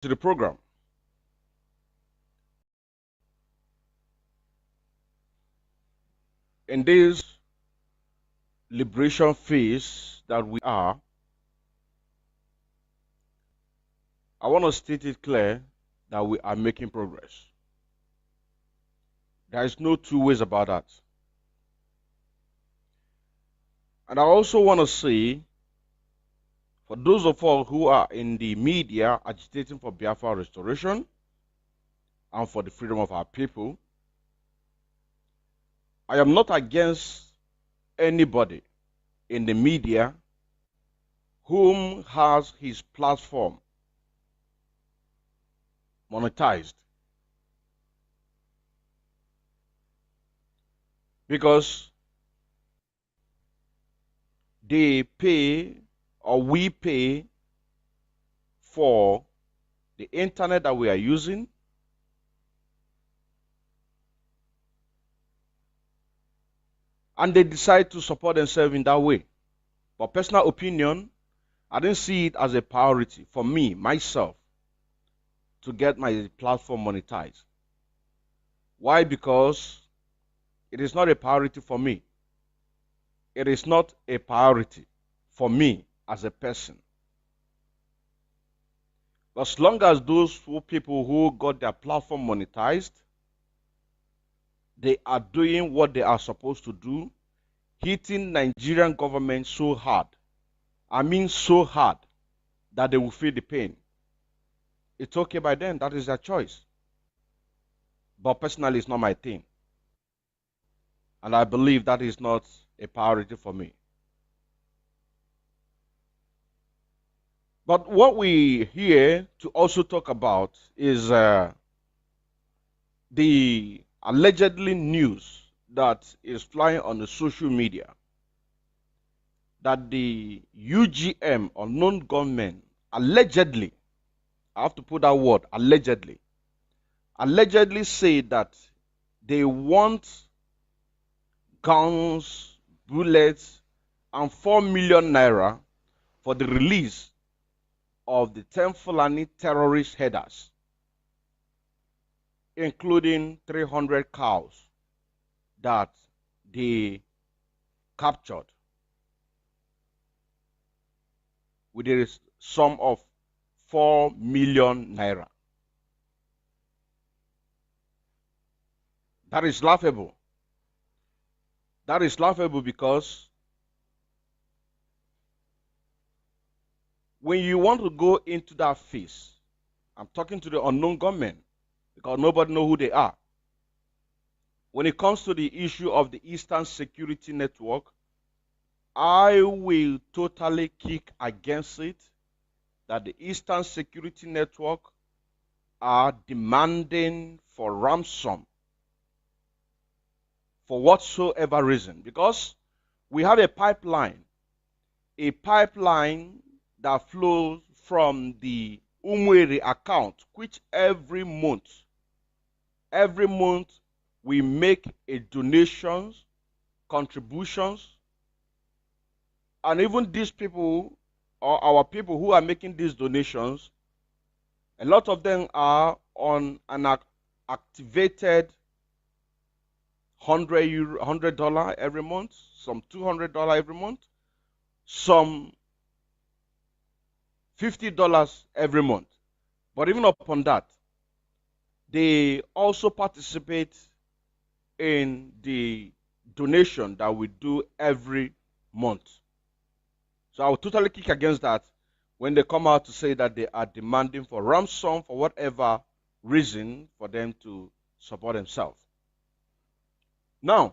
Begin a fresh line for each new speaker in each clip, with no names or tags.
to the program. In this liberation phase that we are, I want to state it clear that we are making progress. There is no two ways about that. And I also want to say, for those of us who are in the media agitating for Biafra restoration and for the freedom of our people, I am not against anybody in the media whom has his platform monetized. Because they pay or we pay for the internet that we are using, and they decide to support themselves in that way. But personal opinion, I didn't see it as a priority for me, myself, to get my platform monetized. Why? Because it is not a priority for me. It is not a priority for me as a person. As long as those people who got their platform monetized, they are doing what they are supposed to do, hitting Nigerian government so hard. I mean so hard that they will feel the pain. It's okay by them. That is their choice. But personally, it's not my thing. And I believe that is not a priority for me. But what we here to also talk about is the allegedly news that is flying on the social media that the UGM, unknown gunmen, allegedly, I have to put that word, allegedly say that they want guns, bullets, and 4 million naira for the release of the 10 Fulani terrorist herders, including 300 cows that they captured with a sum of 4 million naira. That is laughable. That is laughable because when you want to go into that phase, I'm talking to the unknown gunmen because nobody knows who they are. When it comes to the issue of the Eastern Security Network, I will totally kick against it that the Eastern Security Network are demanding for ransom for whatsoever reason, because we have a pipeline that flows from the Umweri account, which every month we make a donations, contributions, and even these people or our people who are making these donations, a lot of them are on an activated $100 every month, some $200 every month, some $50 every month. But even upon that, they also participate in the donation that we do every month. So I will totally kick against that when they come out to say that they are demanding for ransom for whatever reason for them to support themselves. Now,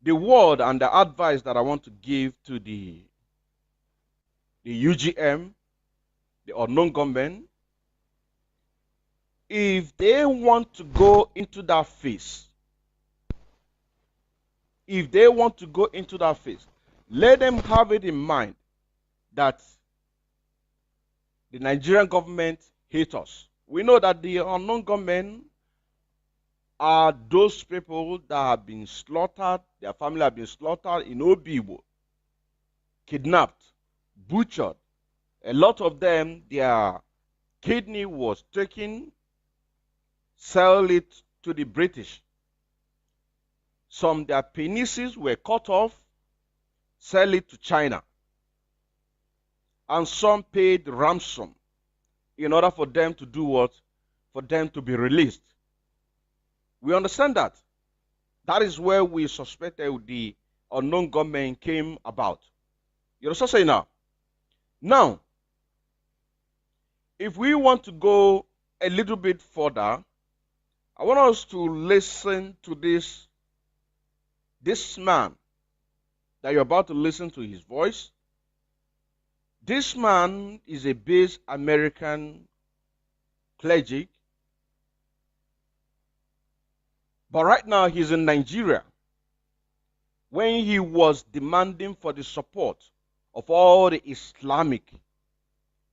the word and the advice that I want to give to the UGM, the unknown gunmen, if they want to go into that phase, let them have it in mind that the Nigerian government hates us. We know that the unknown gunmen are those people that have been slaughtered, their family have been slaughtered in Obibo, kidnapped, butchered, A lot of them, their kidney was taken, sell it to the British. Some their penises were cut off, sell it to China. And some paid ransom in order for them to do what? For them to be released. We understand that. That is where we suspected the unknown gunmen came about. You understand saying now? Now, if we want to go a little bit further, I want us to listen to this man that you're about to listen to his voice. This man is a base American clergy, but right now he's in Nigeria when he was demanding for the support of all the Islamic,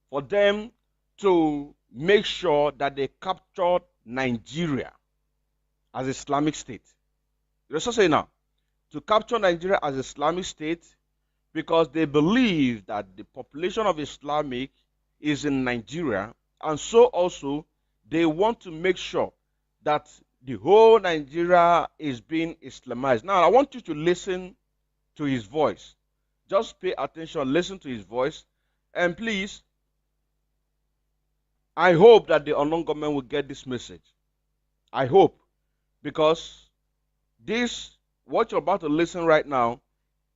for them to make sure that they captured Nigeria as Islamic State. You also say now, to capture Nigeria as Islamic State, because they believe that the population of Islamic is in Nigeria, and so also they want to make sure that the whole Nigeria is being Islamized. Now, I want you to listen to his voice. Just pay attention, listen to his voice, and please, I hope that the unknown government will get this message. I hope, because this, what you're about to listen right now,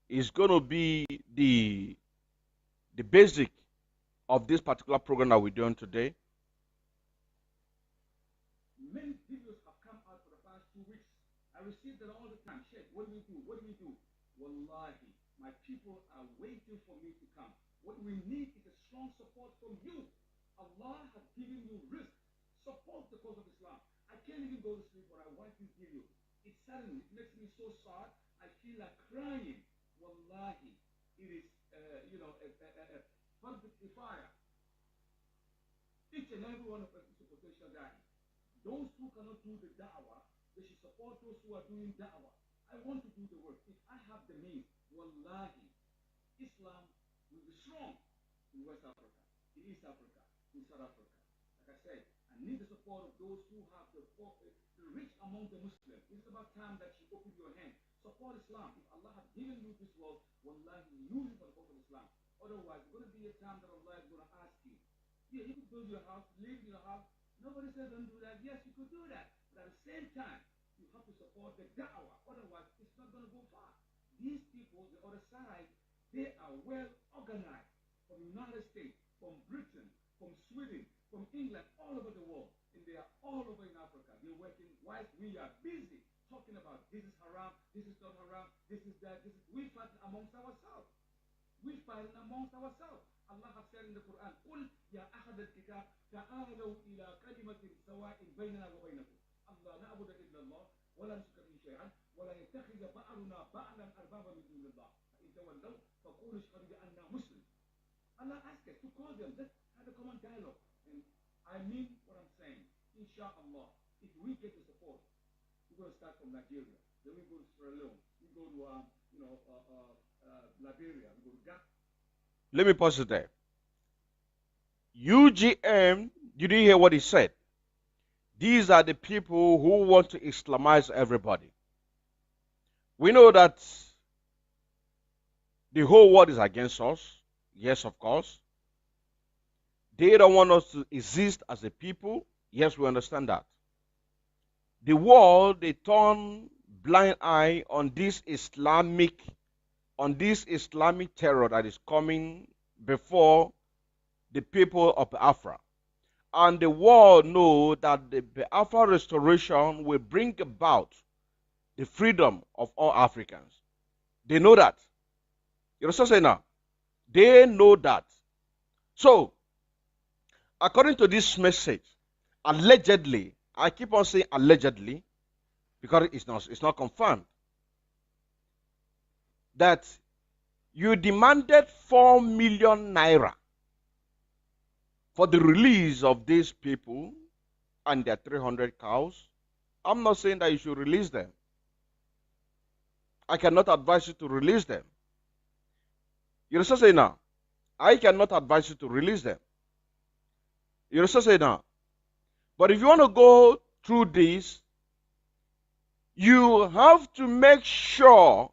is going to be the basic of this particular program that we're doing today.
Many videos have come out for the past 2 weeks. I receive them all the time. Sheikh, what do we do? What do we do? Wallahi, my people are waiting for me to come. What we need is a strong support from you. Allah has given you risk. Support the cause of Islam. I can't even go to sleep when I watch this video. It suddenly, it makes me so sad. I feel like crying. Wallahi, it is, a fire. Each and every one of us is a potential guy. Those who cannot do the da'wah, they should support those who are doing da'wah. I want to do the work. If I have the means, wallahi, Islam will be strong in West Africa, in East Africa, in South Africa. Like I said, I need the support of those who have the rich among the Muslims. It's about time that you open your hand. Support Islam. If Allah has given you this world, wallahi, use it for the cause of Islam. Otherwise, it's going to be a time that Allah is going to ask you. Yeah, you could build your house, live in your house. Nobody said don't do that. Yes, you could do that. But at the same time, you have to support the da'wah. Otherwise, it's not going to go far. These people, the other side, they are well organized from the United States, from Britain, from Sweden, from England, all over the world. And they are all over in Africa. They're working whilst we are busy talking about this is haram, this is not haram, this is that, this is. We fight amongst ourselves. We fight amongst ourselves. Allah has said in the Quran, قُلْ يَا أَحَدَ الْكِتَابِ تَعَالَوْا إِلَى كَلِمَةٍ سَوَاءٍ بَيْنَنَا وَبَيْنَكُمْ أَلَّا نَعْبُدَ إِلَّا اللَّهَ وَلَا نُشْرِكَ بِهِ شَيْئًا وَلَا يَتَّخِذَ بَعْضُنَا بَعْضًا أَرْبَابًا مِنْ دُونِ اللَّهِ فَإِنْ تَوَلَّوْا فَقُولُوا اشْهَدُوا بِأَنَّا مُسْلِمُونَ. Allah asked us to call them. Let's have a common dialogue. And I mean what I'm saying. Inshallah, if we get the support, we're going to start from Nigeria. Then we go to Sierra Leone. We go to Liberia. We go to Ghana.
Let me pause it there. UGM, you didn't hear what he said. These are the people who want to Islamize everybody. We know that the whole world is against us. Yes, of course. They don't want us to exist as a people. Yes, we understand that. The world, they turn blind eye on this Islamic terror that is coming before the people of Biafra. And the world know that the Biafra restoration will bring about the freedom of all Africans. They know that. You understand saying now? They know that. So, according to this message, allegedly, I keep on saying allegedly, because it's not confirmed, that you demanded 4 million naira for the release of these people and their 300 cows. I'm not saying that you should release them. I cannot advise you to release them. You understand saying now? I cannot advise you to release them. You understand now? But if you want to go through this, you have to make sure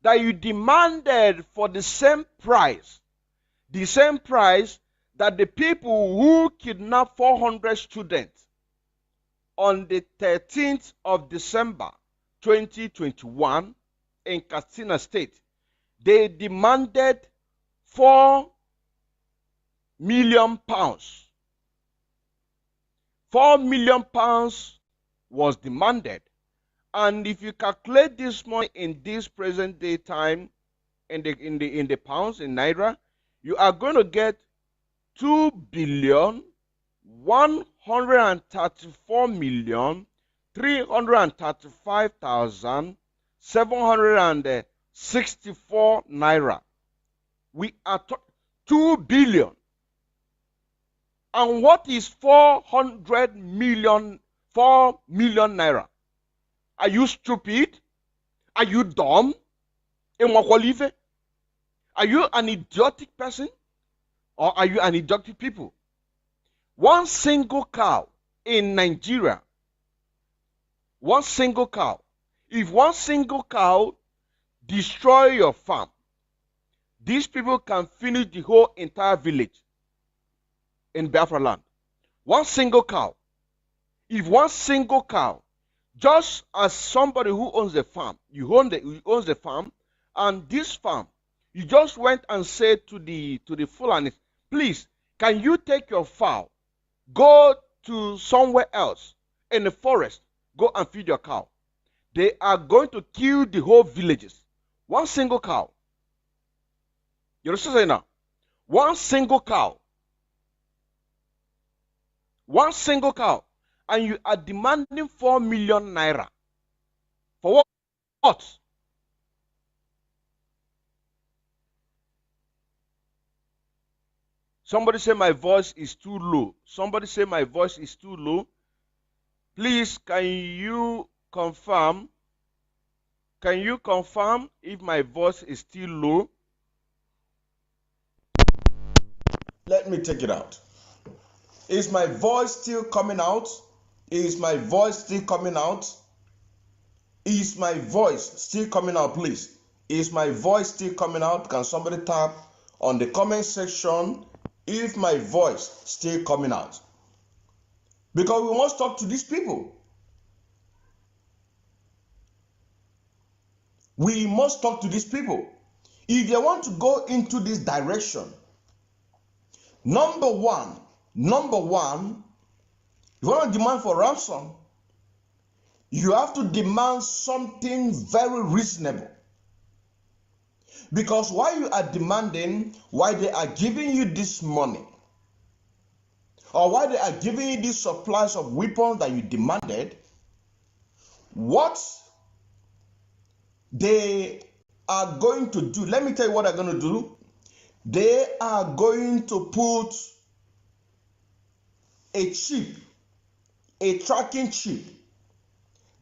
that you demanded for the same price that the people who kidnapped 400 students on the 13th of December 2021 in Katsina State, they demanded 4 million pounds. 4 million pounds was demanded. And if you calculate this money in this present day time, in the pounds, in Naira, you are going to get 2,134,335,764 Naira. We are 2 billion. And what is 4 million Naira? Are you stupid? Are you dumb? Are you an idiotic person? Or are you an idiotic people? One single cow in Nigeria, one single cow, if one single cow destroy your farm, these people can finish the whole entire village in Biafra land. One single cow. If one single cow, just as somebody who owns the farm, you own the farm, and this farm, you just went and said to the Fulani, please, can you take your fowl, go to somewhere else in the forest, go and feed your cow. They are going to kill the whole villages. One single cow. You understand now? One single cow. One single cow. And you are demanding 4 million Naira. For what? Somebody say my voice is too low. Somebody say my voice is too low. Please, can you confirm? Can you confirm if my voice is still low? Let me take it out. Is my voice still coming out? Is my voice still coming out? Is my voice still coming out, please? Is my voice still coming out? Can somebody tap on the comment section if my voice still coming out? Because we must talk to these people. We must talk to these people. If they want to go into this direction, number one, if you want to demand for ransom, you have to demand something very reasonable. Because while you are demanding, why they are giving you this money, or why they are giving you these supplies of weapons that you demanded, what they are going to do, let me tell you what they're going to do. They are going to put a chip, a tracking chip,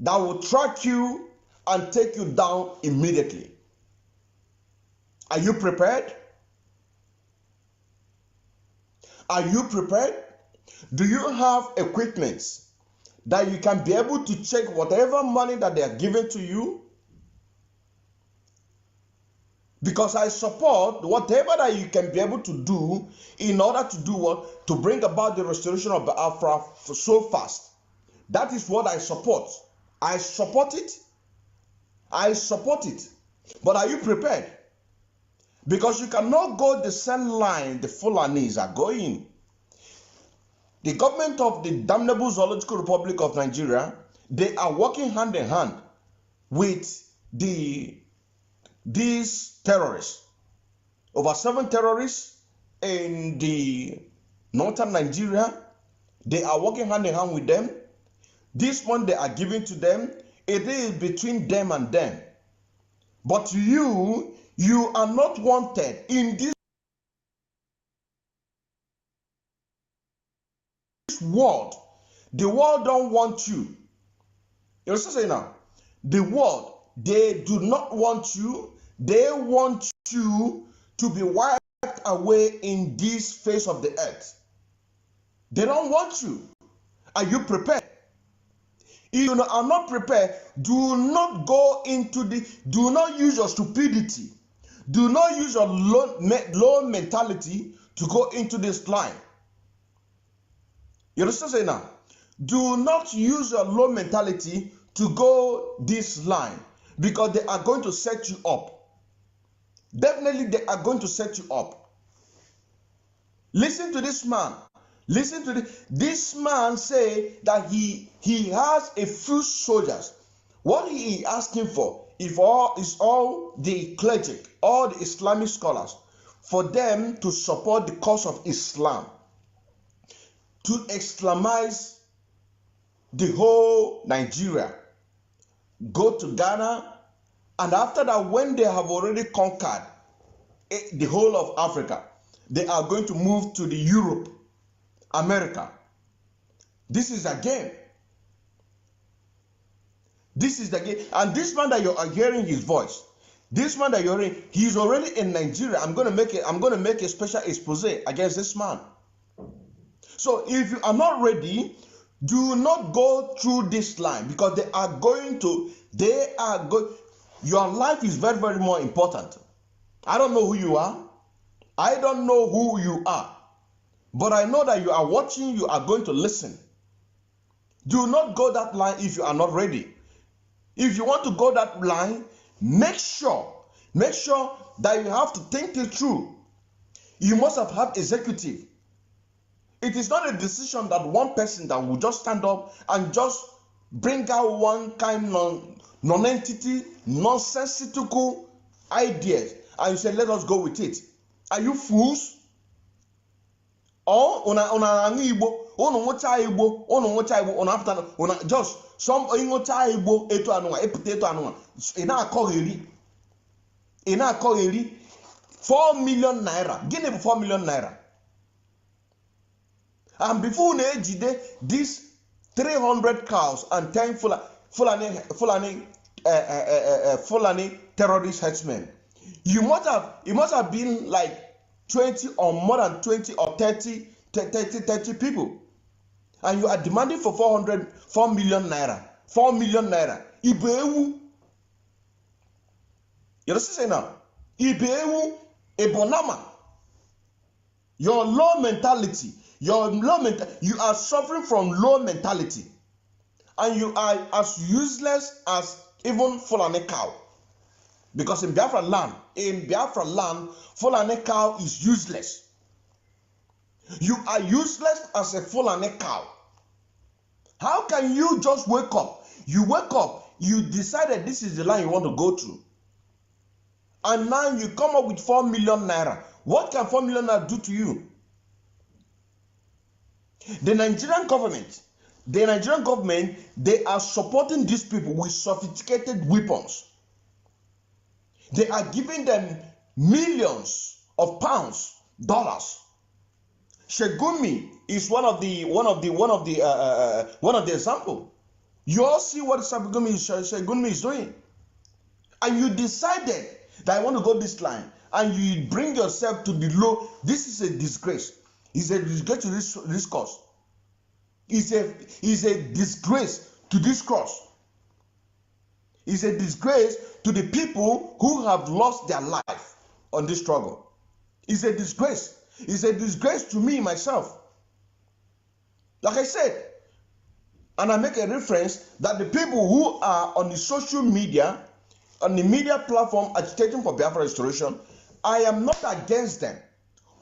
that will track you and take you down immediately. Are you prepared? Are you prepared? Do you have equipment that you can be able to check whatever money that they are giving to you? Because I support whatever that you can be able to do in order to do what? To bring about the restoration of Biafra so fast. That is what I support. I support it. I support it. But are you prepared? Because you cannot go the same line the Fulanis are going. The government of the damnable Zoological Republic of Nigeria, they are working hand in hand with these terrorists. Over 7 terrorists in the northern Nigeria, they are working hand in hand with them. This one they are giving to them, it is between them and them. But you are not wanted in this world. The world don't want you. You understand saying now? The world, they do not want you. They want you to be wild
away in this face of the earth. They don't want you. Are you prepared? If you are not prepared, do not go into do not use your stupidity. Do not use your low mentality to go into this line. You understand what I'm saying now? Do not use your low mentality to go this line, because they are going to set you up. Definitely they are going to set you up. Listen to this man. Listen to this man say that he has a few soldiers. What he is asking for is all the clergy, all the Islamic scholars, for them to support the cause of Islam, to Islamize the whole Nigeria, go to Ghana, and after that, when they have already conquered the whole of Africa, they are going to move to the Europe, America. This is a game. This is the game. And this man that you are hearing his voice, this man that you're hearing, he's already in Nigeria. I'm going to make a special expose against this man. So if you are not ready, do not go through this line, because your life is very, very more important. I don't know who you are. I don't know who you are. But I know that you are watching, you are going to listen. Do not go that line if you are not ready. If you want to go that line, make sure that you have to think it through. You must have had executive. It is not a decision that one person that will just stand up and just bring out one kind of non-entity, nonsensical ideas, and you say, let us go with it. Are you fools? Or just some eto anwa ina akọgheri 4 million naira. Gịnị bụ 4 million naira? And before na ejide these 300 cows and 10 Fulani terrorist headsmen, it must have been like 20 or more than 20 or 30 people, and you are demanding for 4 million naira. 4 million naira. Ibewu. You understand now? Ibewu ebonama. Your low mentality. You are suffering from low mentality, and you are as useless as even Fulani cow. Because in Biafra land, Fulani cow is useless. You are useless as a Fulani cow. How can you just wake up? You wake up, you decided this is the line you want to go through, and now you come up with 4 million naira. What can 4 million naira do to you? The Nigerian government, they are supporting these people with sophisticated weapons. They are giving them millions of pounds, dollars. Gunmen is one of the example. You all see what Gunmen is doing, and you decided that I want to go this line, and you bring yourself to the low. This is a disgrace. It's a disgrace to this cause. It's a disgrace to this cause. It's a disgrace to the people who have lost their life on this struggle. It's a disgrace. It's a disgrace to me, myself. Like I said, and I make a reference that the people who are on the social media, on the media platform agitating for Biafra restoration, I am not against them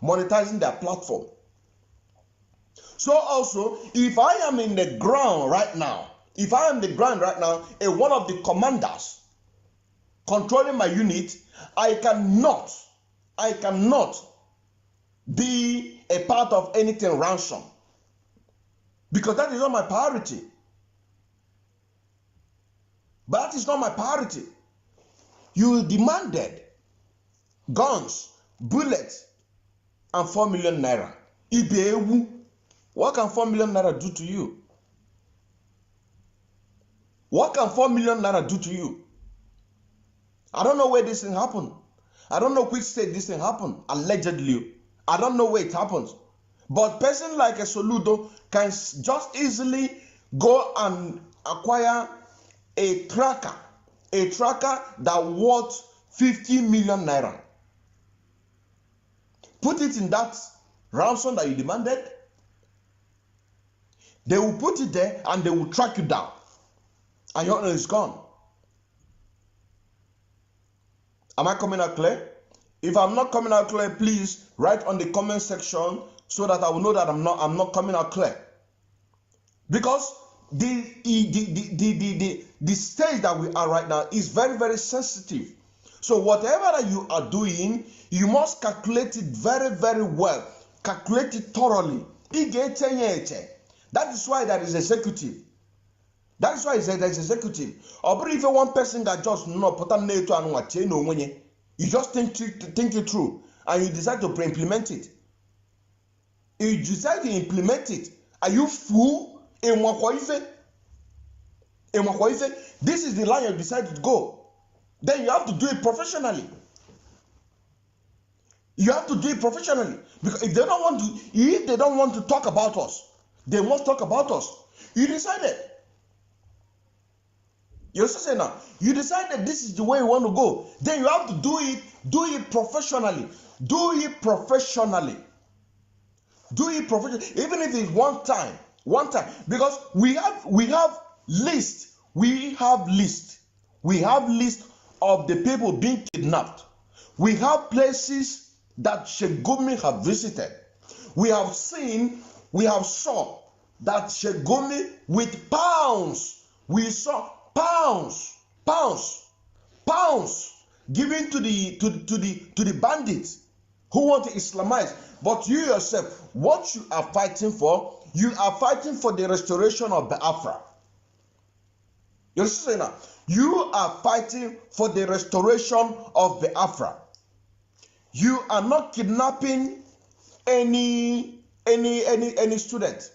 monetizing their platform. So also, if I am in the ground right now, and one of the commanders controlling my unit, I cannot be a part of anything ransom, because that is not my priority. But that is not my priority. You demanded guns, bullets, and 4 million naira. Ibewu. What can 4 million naira do to you? What can 4 million naira do to you? I don't know where this thing happened. I don't know which state this thing happened. Allegedly, I don't know where it happens. But person like a Soludo can just easily go and acquire a tracker that worth 50 million naira. Put it in that ransom that you demanded. They will put it there and they will track you down. And your honor is gone. Am I coming out clear? If I'm not coming out clear, please write on the comment section so that I will know that I'm not coming out clear. Because the stage that we are right now is very, very sensitive. So whatever that you are doing, you must calculate it very, very well. Calculate it thoroughly. That is why there is executive. That is why there is executive. Or even one person that just put on NATO and what you just think it through and you decide to implement it. If you decide to implement it, are you fool? This is the line you decide to go. Then you have to do it professionally. You have to do it professionally. Because if they don't want to talk about us, they must talk about us. You decided. You're saying now, you decided this is the way you want to go. Then you have to do it professionally. Do it professionally. Do it professionally. Even if it's one time. Because we have list of the people being kidnapped. We have places that Sheikh Gunmen have visited. We saw that Sheikh Gunmen with pounds. We saw pounds given to the bandits who want to Islamize. But you yourself, what you are fighting for, you are fighting for the restoration of Biafra. You're saying now, you are fighting for the restoration of Biafra. You are not kidnapping any student.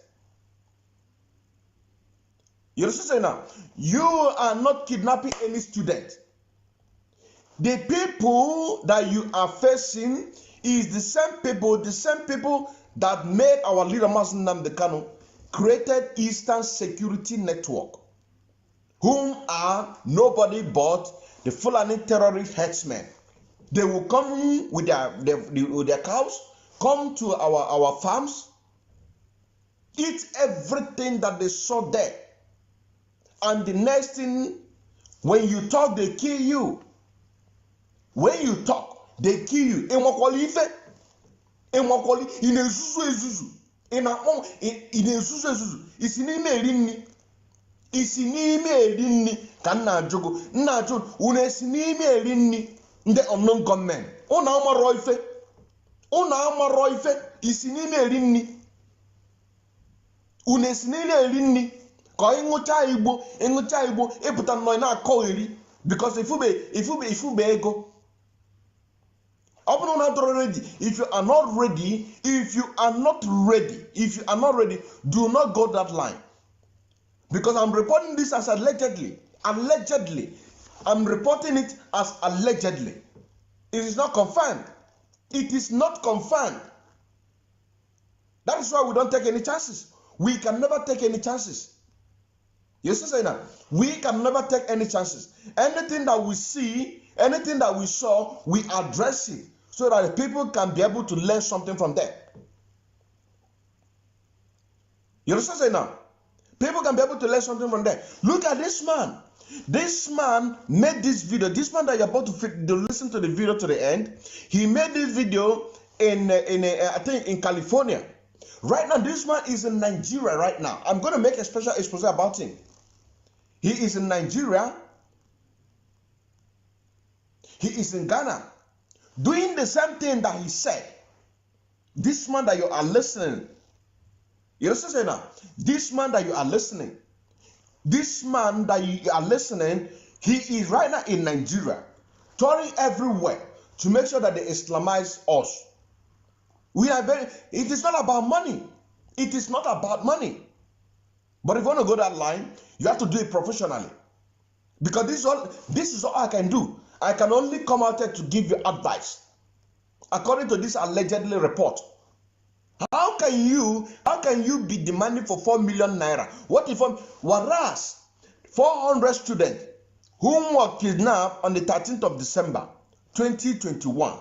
You're saying now, you are not kidnapping any student. The people that you are facing is the same people that made our leader Mazen Nnamdi Kanu created Eastern Security Network, whom are nobody but the Fulani terrorist headsmen. They will come with their cows, come to our farms, eat everything that they saw there. And the next thing, when you talk, they kill you. When you talk, they kill you. Isi n'ime eri nni ka nna ajụ unu esi n'ime eri nni ndị unknown gunmen unu amarọ ife isi n'ime eri nni unu esi n'ime eri nni ka ịṅụcha igbo ịpụta nnọọ na-akọ eri because ifube ego. If you are not ready, do not go that line. Because I'm reporting this as allegedly. I'm reporting it as allegedly. It is not confirmed. It is not confirmed. That is why we don't take any chances. We can never take any chances. You see that? We can never take any chances. Anything that we see, anything that we saw, we address it so that the people can be able to learn something from there. You understand now? People can be able to learn something from there. Look at this man. This man made this video. This man that you're about to listen to the video to the end, he made this video I think in California. Right now, this man is in Nigeria right now. I'm going to make a special expose about him. He is in Nigeria. He is in Ghana. Doing the same thing that he said. This man that you are listening. You understand now? This man that you are listening. He is right now in Nigeria. Touring everywhere to make sure that they Islamize us. It is not about money. It is not about money. But if you want to go that line, you have to do it professionally. Because this is all I can do. I can only come out here to give you advice. According to this allegedly report, how can you be demanding for 4 million naira? What if whereas 400 students whom were kidnapped on the 13th of December 2021,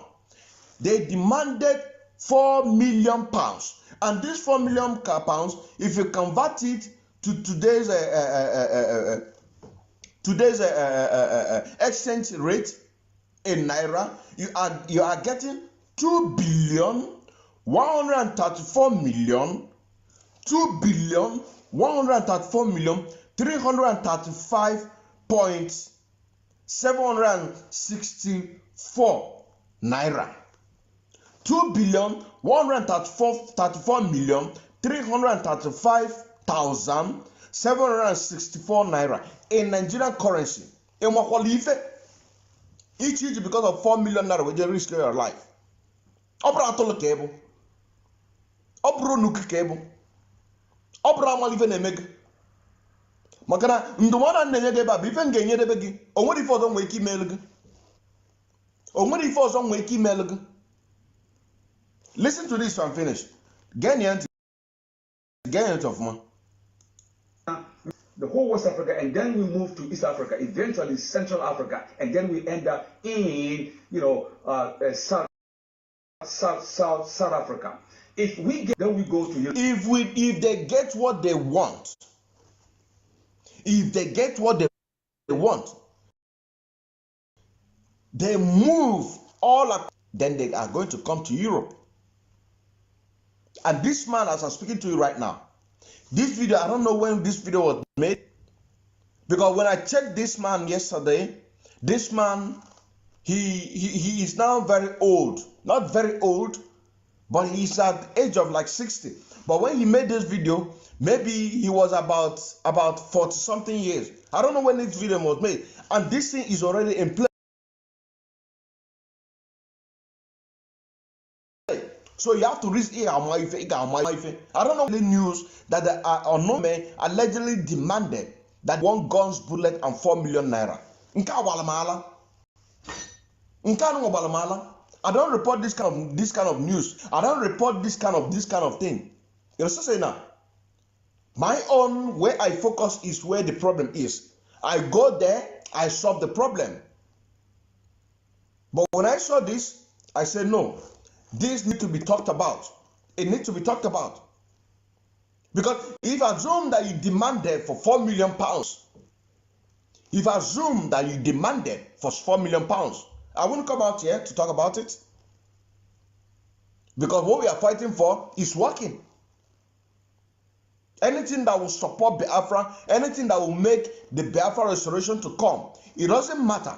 they demanded 4 million pounds, and this 4 million pounds, if you convert it to today's exchange rate in naira, you are getting 2,134,365,764 naira. 2,134,335,764 naira in Nigerian currency. Each because of 4 million naira, we just risk your life. Opera tolo cable. Opera nuki cable. Opera malive nemeg. Makana ndumana nenyege ba bifen genye debegi. Onwedi for some weki melg. Onwedi for some weki melg. Listen to this and finish. Get of man.
The whole West Africa, and then we move to East Africa, eventually Central Africa, and then we end up in, South Africa. If we get, then we go to Europe.
If they get what they want, they move all up, then they are going to come to Europe. And this man, as I'm speaking to you right now, this video, I don't know when this video was made, because when I checked this man yesterday, this man, he is now very old. Not very old, but he's at the age of like 60. But when he made this video, maybe he was about 40 something years. I don't know when this video was made. And this thing is already in place. So you have to risk I don't know the news that the unknown men allegedly demanded that 1 guns, bullet, and 4 million naira. I don't report this kind of news. I don't report this kind of thing. You understand saying now? My own where I focus is where the problem is. I go there, I solve the problem. But when I saw this, I said no. This needs to be talked about. It needs to be talked about. Because if I assume that you demanded for 4 million pounds, if I assume that you demanded for 4 million pounds, I wouldn't come out here to talk about it. Because what we are fighting for is working. Anything that will support Biafra, anything that will make the Biafra restoration to come, it doesn't matter.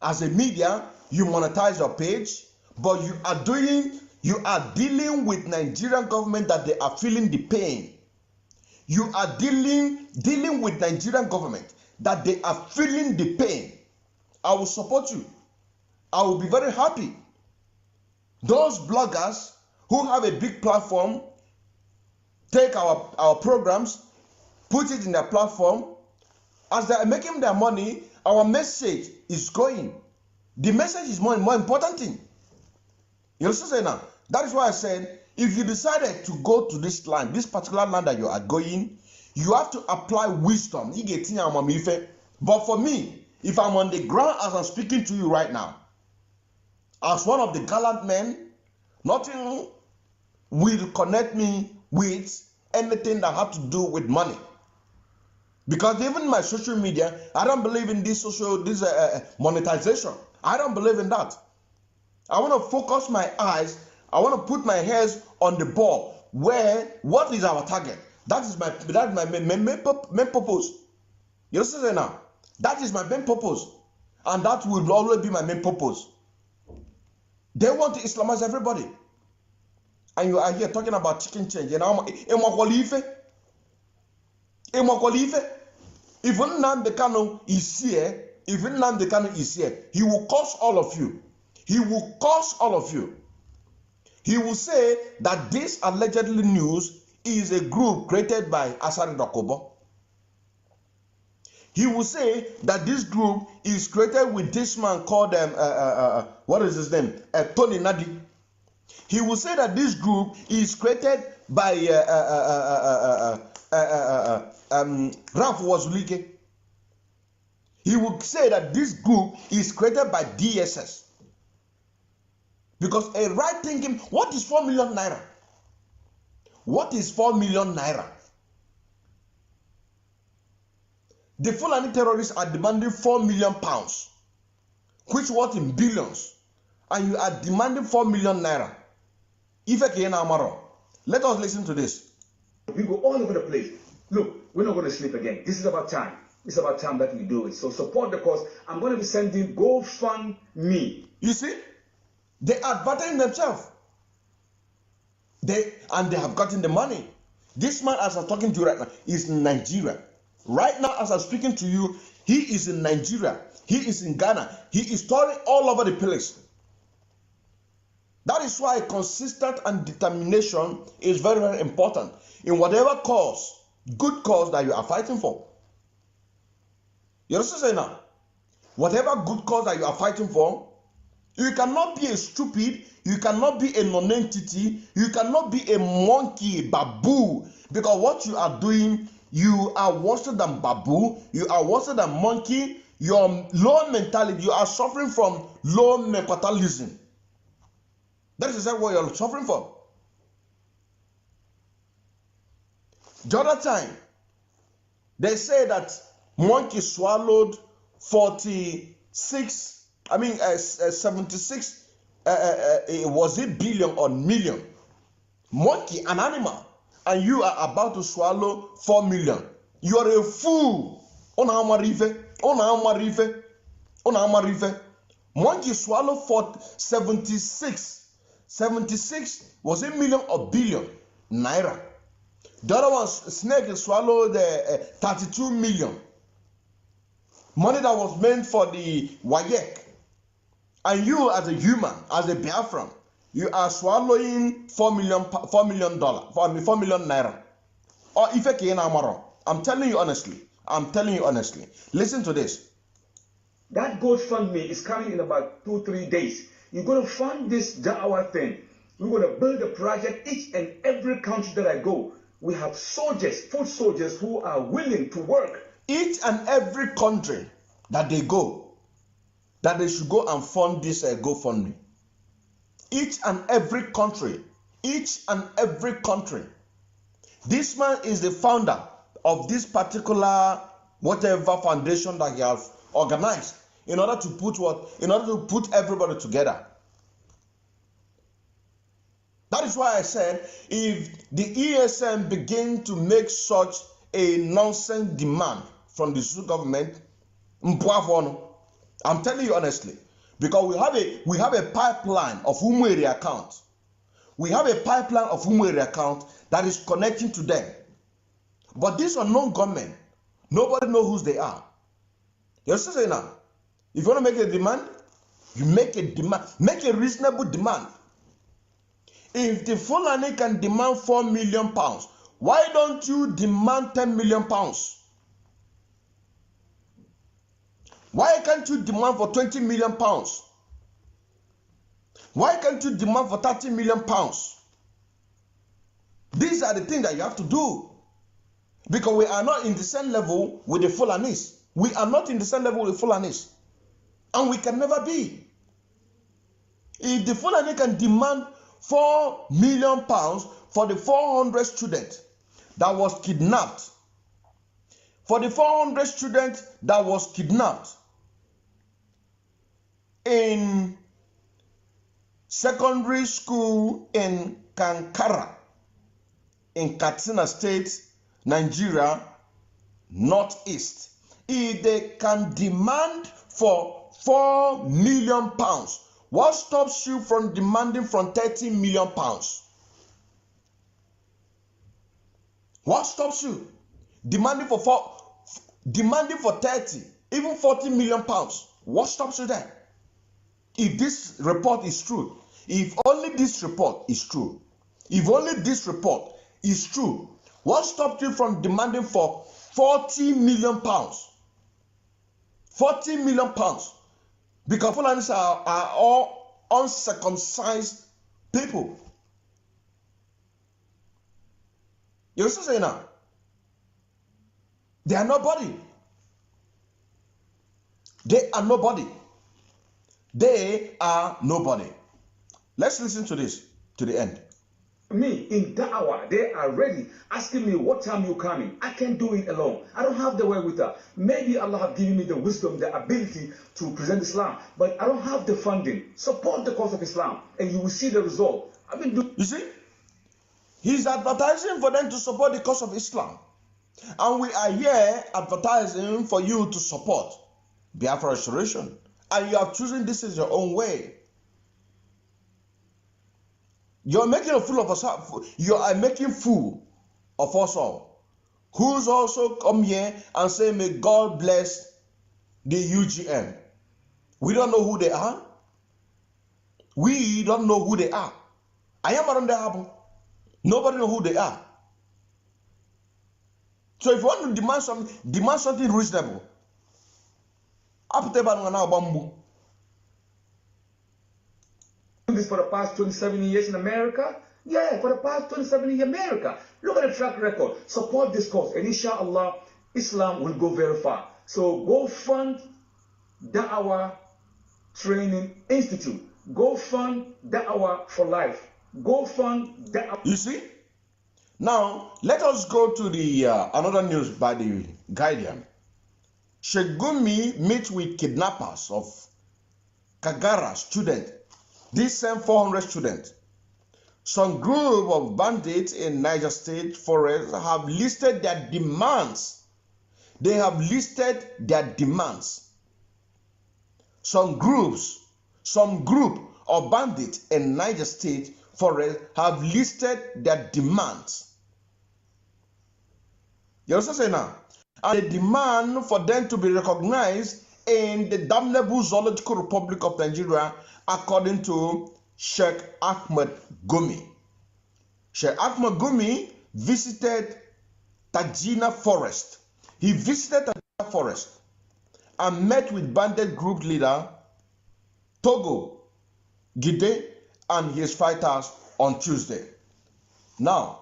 As a media, you monetize your page, but you are dealing with Nigerian government that they are feeling the pain. You are dealing with Nigerian government that they are feeling the pain. I will support you. I will be very happy. Those bloggers who have a big platform, take our programs, put it in their platform. As they are making their money, our message is going. The message is more important thing. You understand now? That is why I said, if you decided to go to this land, this particular land that you are going, you have to apply wisdom. But for me, if I'm on the ground as I'm speaking to you right now, as one of the gallant men, nothing will connect me with anything that has to do with money. Because even my social media, I don't believe in this monetization. I don't believe in that. I want to focus my eyes. I want to put my heads on the ball. What is our target? That is my main purpose. You understand now? That is my main purpose. And that will always be my main purpose. They want to Islamize everybody. And you are here talking about chicken change. Even Nnamdi Kanu is here. He will curse all of you. He will say that this allegedly news is a group created by Asari Dokobo. He will say that this group is created with this man called what is his name? Tony Nadi. He will say that this group is created by Ralph Wazulike. He will say that this group is created by DSS. Because a right thinking, what is 4 million naira? What is 4 million naira? The Fulani terrorists are demanding 4 million pounds, which worth in billions, and you are demanding 4 million naira. Let us listen to this.
We go all over the place. Look, we're not going to sleep again. This is about time. It's about time that we do it. So support the cause. I'm going to be sending GoFundMe.
You see, they are advertising themselves. They have gotten the money. This man, as I'm talking to you right now, is in Nigeria. Right now, as I'm speaking to you, he is in Nigeria. He is in Ghana. He is touring all over the place. That is why consistent and determination is very, very important in whatever cause, good cause that you are fighting for. You understand now? Whatever good cause that you are fighting for, you cannot be a stupid, you cannot be a non-entity, you cannot be a monkey, babu, because what you are doing, you are worse than babu, you are worse than monkey, your low mentality, you are suffering from low metabolism. That is exactly what you are suffering from. The other time, they say that monkey swallowed 76 was it billion or million? Monkey, an animal, and you are about to swallow 4 million. You are a fool. Monkey swallowed for 76. 76 was it million or billion naira? The other one, snake swallowed 32 million. Money that was meant for the WAEC. And you as a human, as a Biafran, you are swallowing $4 million, $4 million naira. Or if I'm telling you honestly. Listen to this.
That GoFundMe is coming in about 2-3 days. You're going to fund this Da'wah thing. We're going to build a project each and every country that I go. We have soldiers, foot soldiers who are willing to work.
Each and every country that they go, that they should go and fund this GoFundMe. Each and every country. This man is the founder of this particular whatever foundation that he has organized in order to put everybody together. That is why I said, if the ESN begin to make such a nonsense demand from the Zoo government, I'm telling you honestly, because we have a pipeline of Umweri account. We have a pipeline of Umweri account that is connecting to them. But these unknown gunmen, nobody knows who they are. You understand now? If you want to make a demand, you make a demand. Make a reasonable demand. If the Fulani can demand 4 million pounds, why don't you demand 10 million pounds? Why can't you demand for 20 million pounds? Why can't you demand for 30 million pounds? These are the things that you have to do. Because we are not in the same level with the Fulanis. We are not in the same level with the Fulanis. And we can never be. If the Fulani can demand 4 million pounds for the 400 students that was kidnapped, in secondary school in Kankara, in Katsina State, Nigeria, Northeast, if they can demand for 4 million pounds, what stops you from demanding from 30 million pounds? What stops you? Demanding for 30, even 40 million pounds. What stops you there? If this report is true, if only this report is true, what stops you from demanding for 40 million pounds? 40 million pounds. Because Fulanis are all uncircumcised people. You understand saying now? They are nobody. They are nobody. They are nobody. Let's listen to this to the end.
Me in Da'wah, they are ready, asking me what time you coming. I can't do it alone. I don't have the wherewithal. Maybe Allah have given me the wisdom, the ability to present Islam, but I don't have the funding. Support the cause of Islam, and you will see the result. I've been doing.
You see, he's advertising for them to support the cause of Islam, and we are here advertising for you to support Biafra restoration, and you have chosen this as your own way. You're making a fool of us. You are making fool of us all. Who's also come here and say, may God bless the UGM. We don't know who they are. We don't know who they are. I am around the happen. Nobody know who they are. So if you want to demand something reasonable.
This for the past 27 years in America? Yeah, for the past 27 years in America. Look at the track record. Support this cause, and inshallah, Islam will go very far. So go fund Da'wah Training Institute. Go fund Da'wah for Life. Go fund Da'wah.
You see? Now, let us go to the another news by the Guardian. Sheikh Gumi meets with kidnappers of Kagara students. These same 400 students. Some group of bandits in Niger State forest have listed their demands. They have listed their demands. Some group of bandits in Niger State forest have listed their demands. You understand now? And they demand for them to be recognized in the damnable Zoological Republic of Nigeria, according to Sheikh Ahmed Gumi. Sheikh Ahmed Gumi visited Tajina Forest. He visited Tajina Forest and met with bandit group leader Togo Gide and his fighters on Tuesday. Now,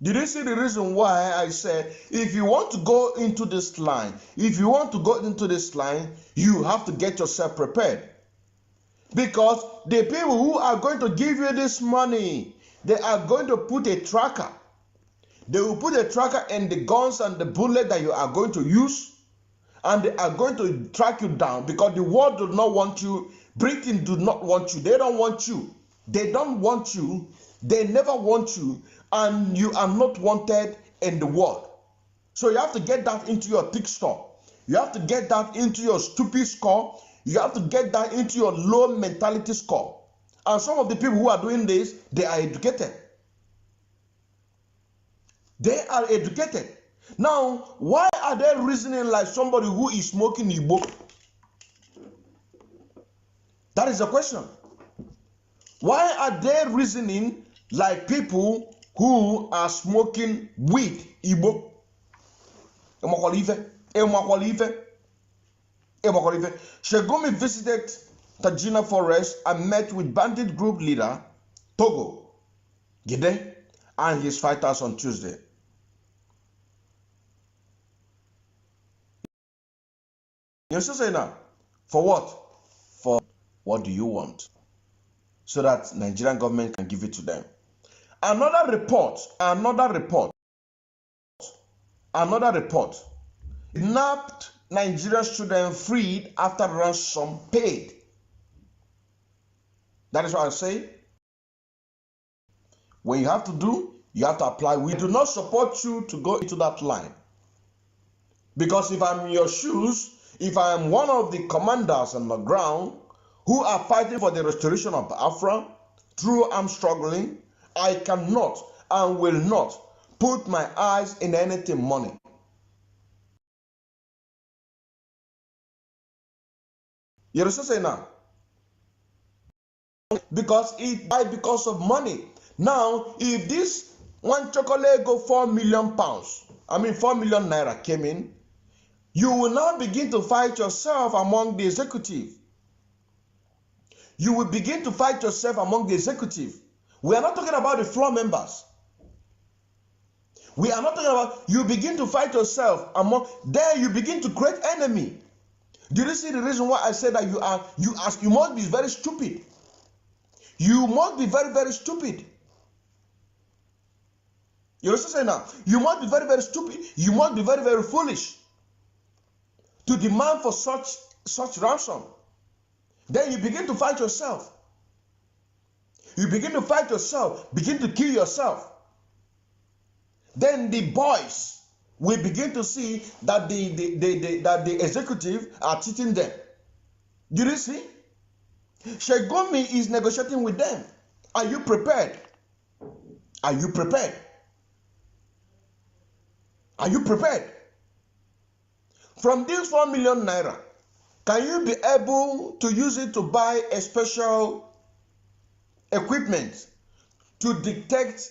did you see the reason why I said if you want to go into this line, you have to get yourself prepared? Because the people who are going to give you this money, they are going to put a tracker. They will put a tracker in the guns and the bullet that you are going to use, and they are going to track you down because the world does not want you. Britain do not want you. They don't want you. They don't want you. They never want you, and you are not wanted in the world. So you have to get that into your thick store. You have to get that into your stupid score. You have to get that into your low mentality score. And some of the people who are doing this, they are educated. They are educated. Now, why are they reasoning like somebody who is smoking Igbo? That is the question. Why are they reasoning like people who are smoking weed Igbo? Sheikh Gumi visited Tajina Forest and met with bandit group leader Togo Gide and his fighters on Tuesday. You still say now, for what? For what do you want? So that Nigerian government can give it to them. Another report. Kidnapped Nigerian student freed after ransom paid. That is what I say. When you have to do, you have to apply. We do not support you to go into that line. Because if I'm in your shoes, if I am one of the commanders on the ground who are fighting for the restoration of Biafra, through I'm struggling, I cannot and will not put my eyes in anything money. You understand now? Because it died because of money. Now, if this one chocolate go 4 million pounds, 4 million naira came in, You will now begin to fight yourself among the executive. You will begin to fight yourself among the executive. We are not talking about the floor members. We are not talking about, you begin to fight yourself among, there you begin to create enemy. Do you see the reason why I said that you must be very stupid? You must be very, very stupid. You understand now? You must be very, very stupid. You must be very, very foolish to demand for such ransom. Then you begin to fight yourself. You begin to fight yourself, begin to kill yourself. Then the boys will begin to see that the executive are cheating them. Do you see? Sheikh Gunmen is negotiating with them. Are you prepared? Are you prepared? Are you prepared? From this 4 million naira, can you be able to use it to buy a special equipment to detect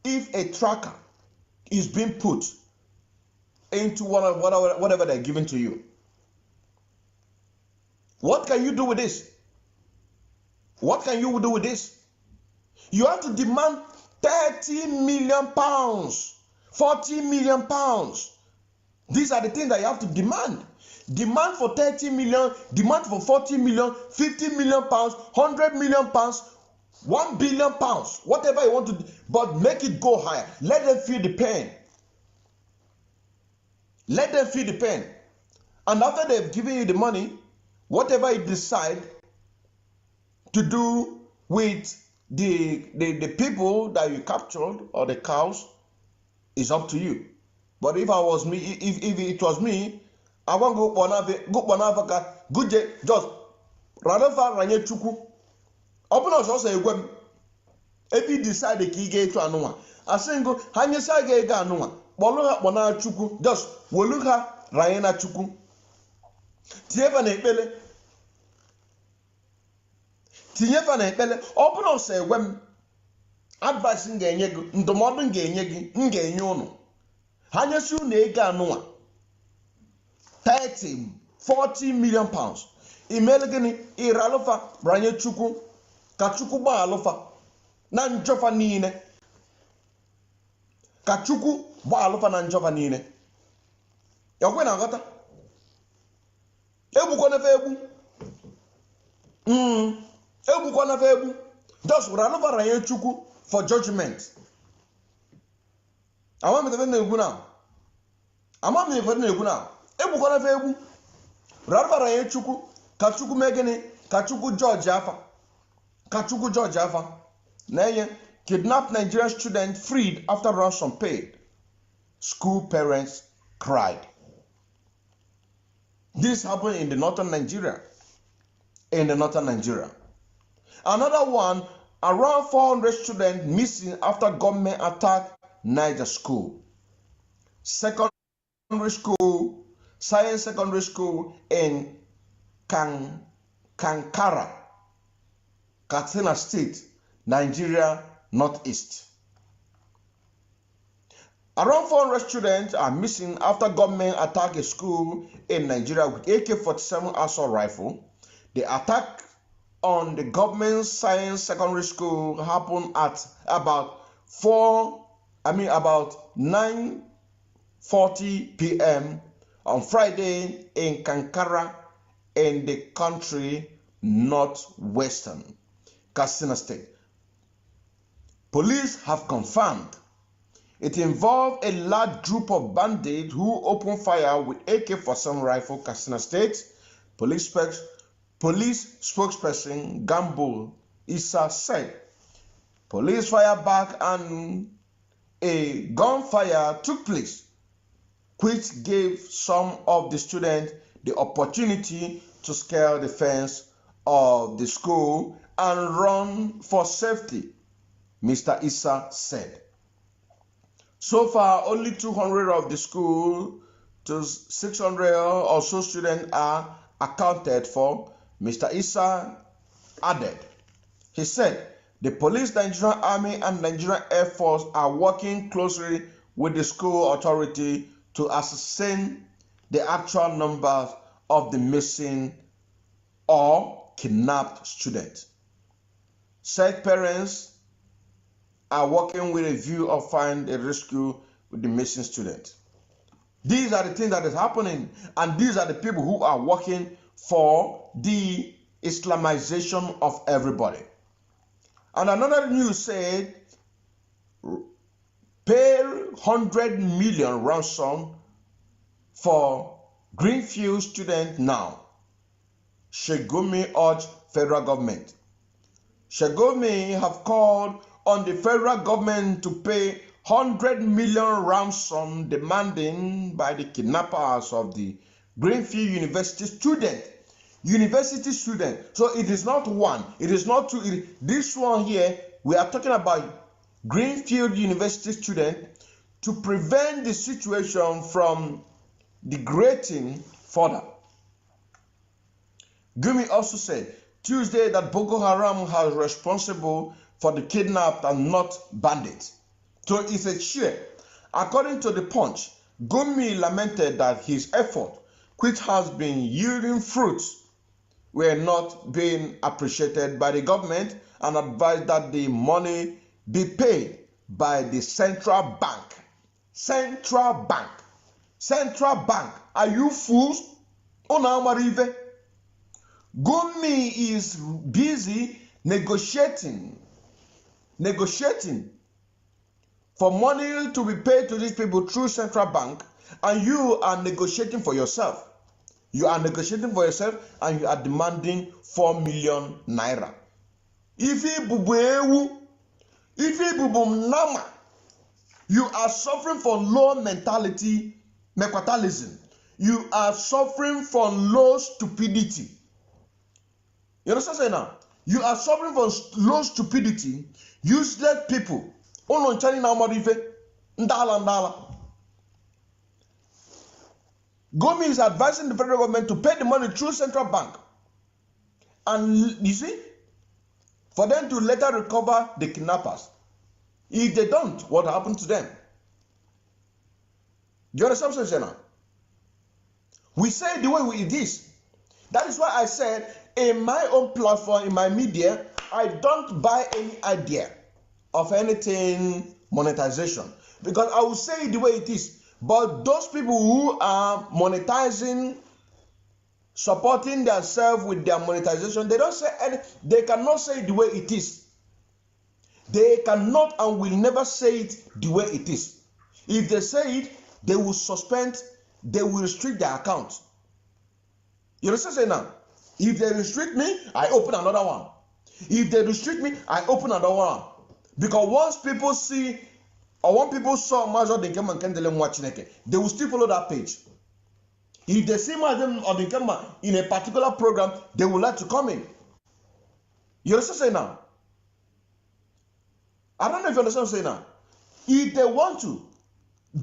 if a tracker is being put into whatever they're giving to you? What can you do with this? What can you do with this? You have to demand 30 million pounds, 40 million pounds. These are the things that you have to demand. Demand for 30 million, demand for 40 million, 50 million pounds, 100 million pounds, 1 billion pounds, whatever you want to do, but make it go higher. Let them feel the pain. Let them feel the pain. And after they've given you the money, whatever you decide to do with the people that you captured or the cows is up to you. But if I was me, if it was me, I want to go Panavaka, good just Radafa Ranye Chuku. Open us also a web. If you decide the key gate to Anua, I sing go Hanyasa Gega Anua, Boloha Bona Chuku, just Woluha Rayana Chuku. Tievane Bele. Tievane Bele, open us a web. Advising Ganyeg, the modern Ganyeg, Nganyono. Hanyasu Nega Anua. 30, 40 million pounds. Imelegani iralofa branye chuku kachuku ba alofa na njofa nine. Kachuku ba alofa na njofa nine. Yakwe na ngata. Ebu kwa nefe ebu. Ebu kwa nefe ebu. Just ralofa branye chuku for judgment. Ama me tefene ebu na. Ama me tefene ebu na. Ebu kwa nefe ebu. Ralofa branye chuku. Kachuku megene, Kachuku George Afa. Kachuku George Afa. Naye, kidnapped Nigerian student freed after ransom paid. School parents cried. This happened in the northern Nigeria. Another one, around 400 students missing after government attack Niger school. Secondary school, science secondary school in Kankara, Katsina State, Nigeria, Northeast. Around 400 students are missing after government attack a school in Nigeria with AK-47 assault rifle. The attack on the government science secondary school happened at about 9:40 p.m. on Friday in Kankara, in the country northwestern Katsina State. Police have confirmed it involved a large group of bandits who opened fire with AK-47 rifle. Katsina State police spokesperson Gambo Issa said police fired back and a gunfire took place, which gave some of the students the opportunity to scale the fence of the school and run for safety, Mr. Issa said. So far, only 200 of the school to 600 or so students are accounted for, Mr. Issa added. He said, the police, Nigerian Army and Nigerian Air Force are working closely with the school authority to ascertain the actual numbers of the missing or kidnapped students. Said parents are working with a view of finding a rescue with the missing student. These are the things that is happening, and these are the people who are working for the Islamization of everybody. And another news said, pay 100 million ransom for Greenfield student now. Gunmen urged federal government. Gunmen have called on the federal government to pay 100 million ransom demanding by the kidnappers of the Greenfield University student. So it is not one, it is not two. This one here, we are talking about Greenfield University student, to prevent the situation from degrading further. Gunmen also said Tuesday that Boko Haram has responsible for the kidnapped and not bandits. So it's a share. According to the Punch, Gunmen lamented that his effort, which has been yielding fruits, were not being appreciated by the government, and advised that the money be paid by the central bank. Central bank. Central bank. Are you fools? Gunmen is busy negotiating for money to be paid to these people through central bank, and you are negotiating for yourself. You are negotiating for yourself, and you are demanding 4 million naira. If you are suffering from low mentality, mequatalism. You are suffering from low stupidity. You understand what I'm saying now? You are suffering from low stupidity, useless people. Gunmen is advising the federal government to pay the money through central bank. And you see, for them to later recover the kidnappers. If they don't, what happened to them? Do you understand what I'm saying now? We say it the way it is. That is why I said, in my own platform, in my media, I don't buy any idea of anything monetization, because I will say it the way it is. But those people who are monetizing, supporting themselves with their monetization, they don't say they cannot say it the way it is. They cannot and will never say it the way it is. If they say it, they will suspend, they will restrict their account. You understand what I'm saying now? If they restrict me, I open another one. If they restrict me, I open another one. Because once people see, or when people saw Major Dinkema and Kendele Mwachineke, they will still follow that page. If they see Major Dinkema in a particular program, they will like to come in. You understand what I'm saying now? I don't know if you understand what I'm saying now. If they want to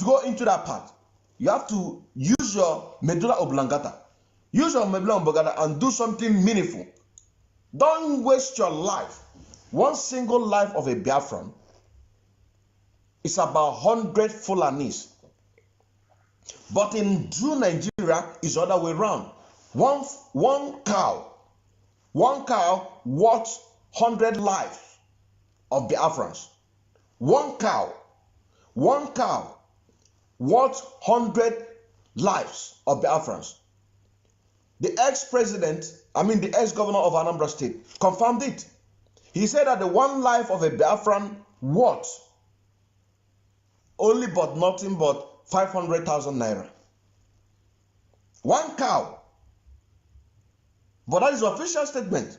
go into that part, you have to use your medulla oblongata. Use your medulla oblongata and do something meaningful. Don't waste your life. One single life of a Biafran is about 100 Fulanis. But in true Nigeria, it's the other way around. One cow worth 100 lives of Biafrans. One cow worth 100 lives of Biafrans. The the ex-governor of Anambra State confirmed it. He said that the one life of a Biafran worth only but nothing but 500,000 naira. One cow. But that is the official statement.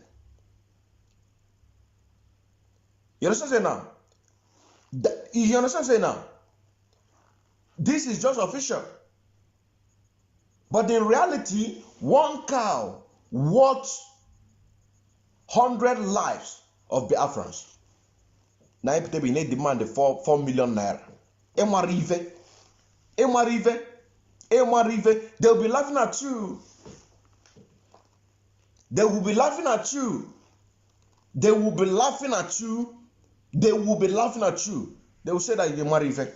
You understand what I'm saying now? You understand what I'm saying now? This is just official. But in reality, one cow worth 100 lives of Biafrans. Now, if they need demand 4 million naira. They'll be laughing at you. They will be laughing at you. They will be laughing at you. They will be laughing at you. They will say that you're Marife.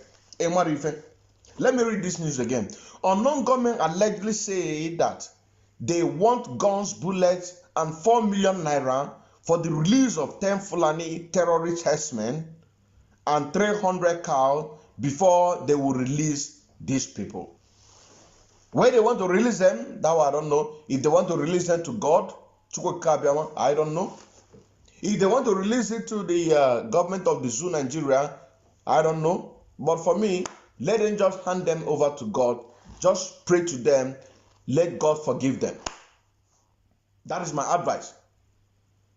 Let me read this news again. Unknown gunmen allegedly say that they want guns, bullets, and 4 million naira for the release of 10 Fulani terrorist herdsmen and 300 cows before they will release these people. Where they want to release them, that I don't know. If they want to release them to God, I don't know. If they want to release it to the government of the zoo Nigeria, I don't know. But for me, let them just hand them over to God. Just pray to them. Let God forgive them. That is my advice.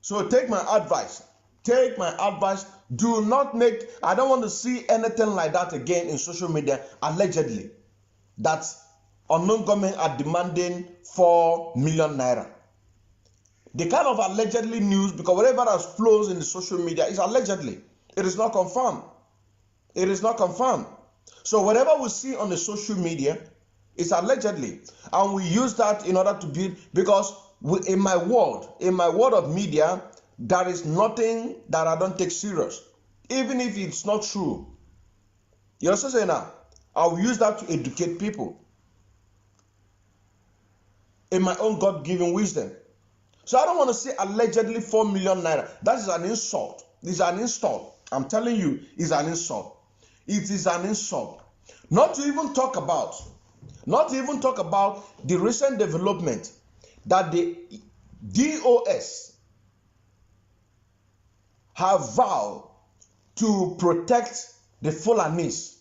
So take my advice. Take my advice. Do not make, I don't want to see anything like that again in social media, allegedly. That unknown government are demanding 4 million naira. The kind of allegedly news, because whatever that flows in the social media is allegedly. It is not confirmed. It is not confirmed. So whatever we see on the social media is allegedly. And we use that in order to build, because in my world of media, there is nothing that I don't take serious. Even if it's not true. You know what I'm saying now? I will use that to educate people. In my own God-given wisdom. So I don't want to say allegedly 4 million naira. That is an insult. It's an insult. I'm telling you, it's an insult. It is an insult. Not to even talk about the recent development that the DOS have vowed to protect the Fulanis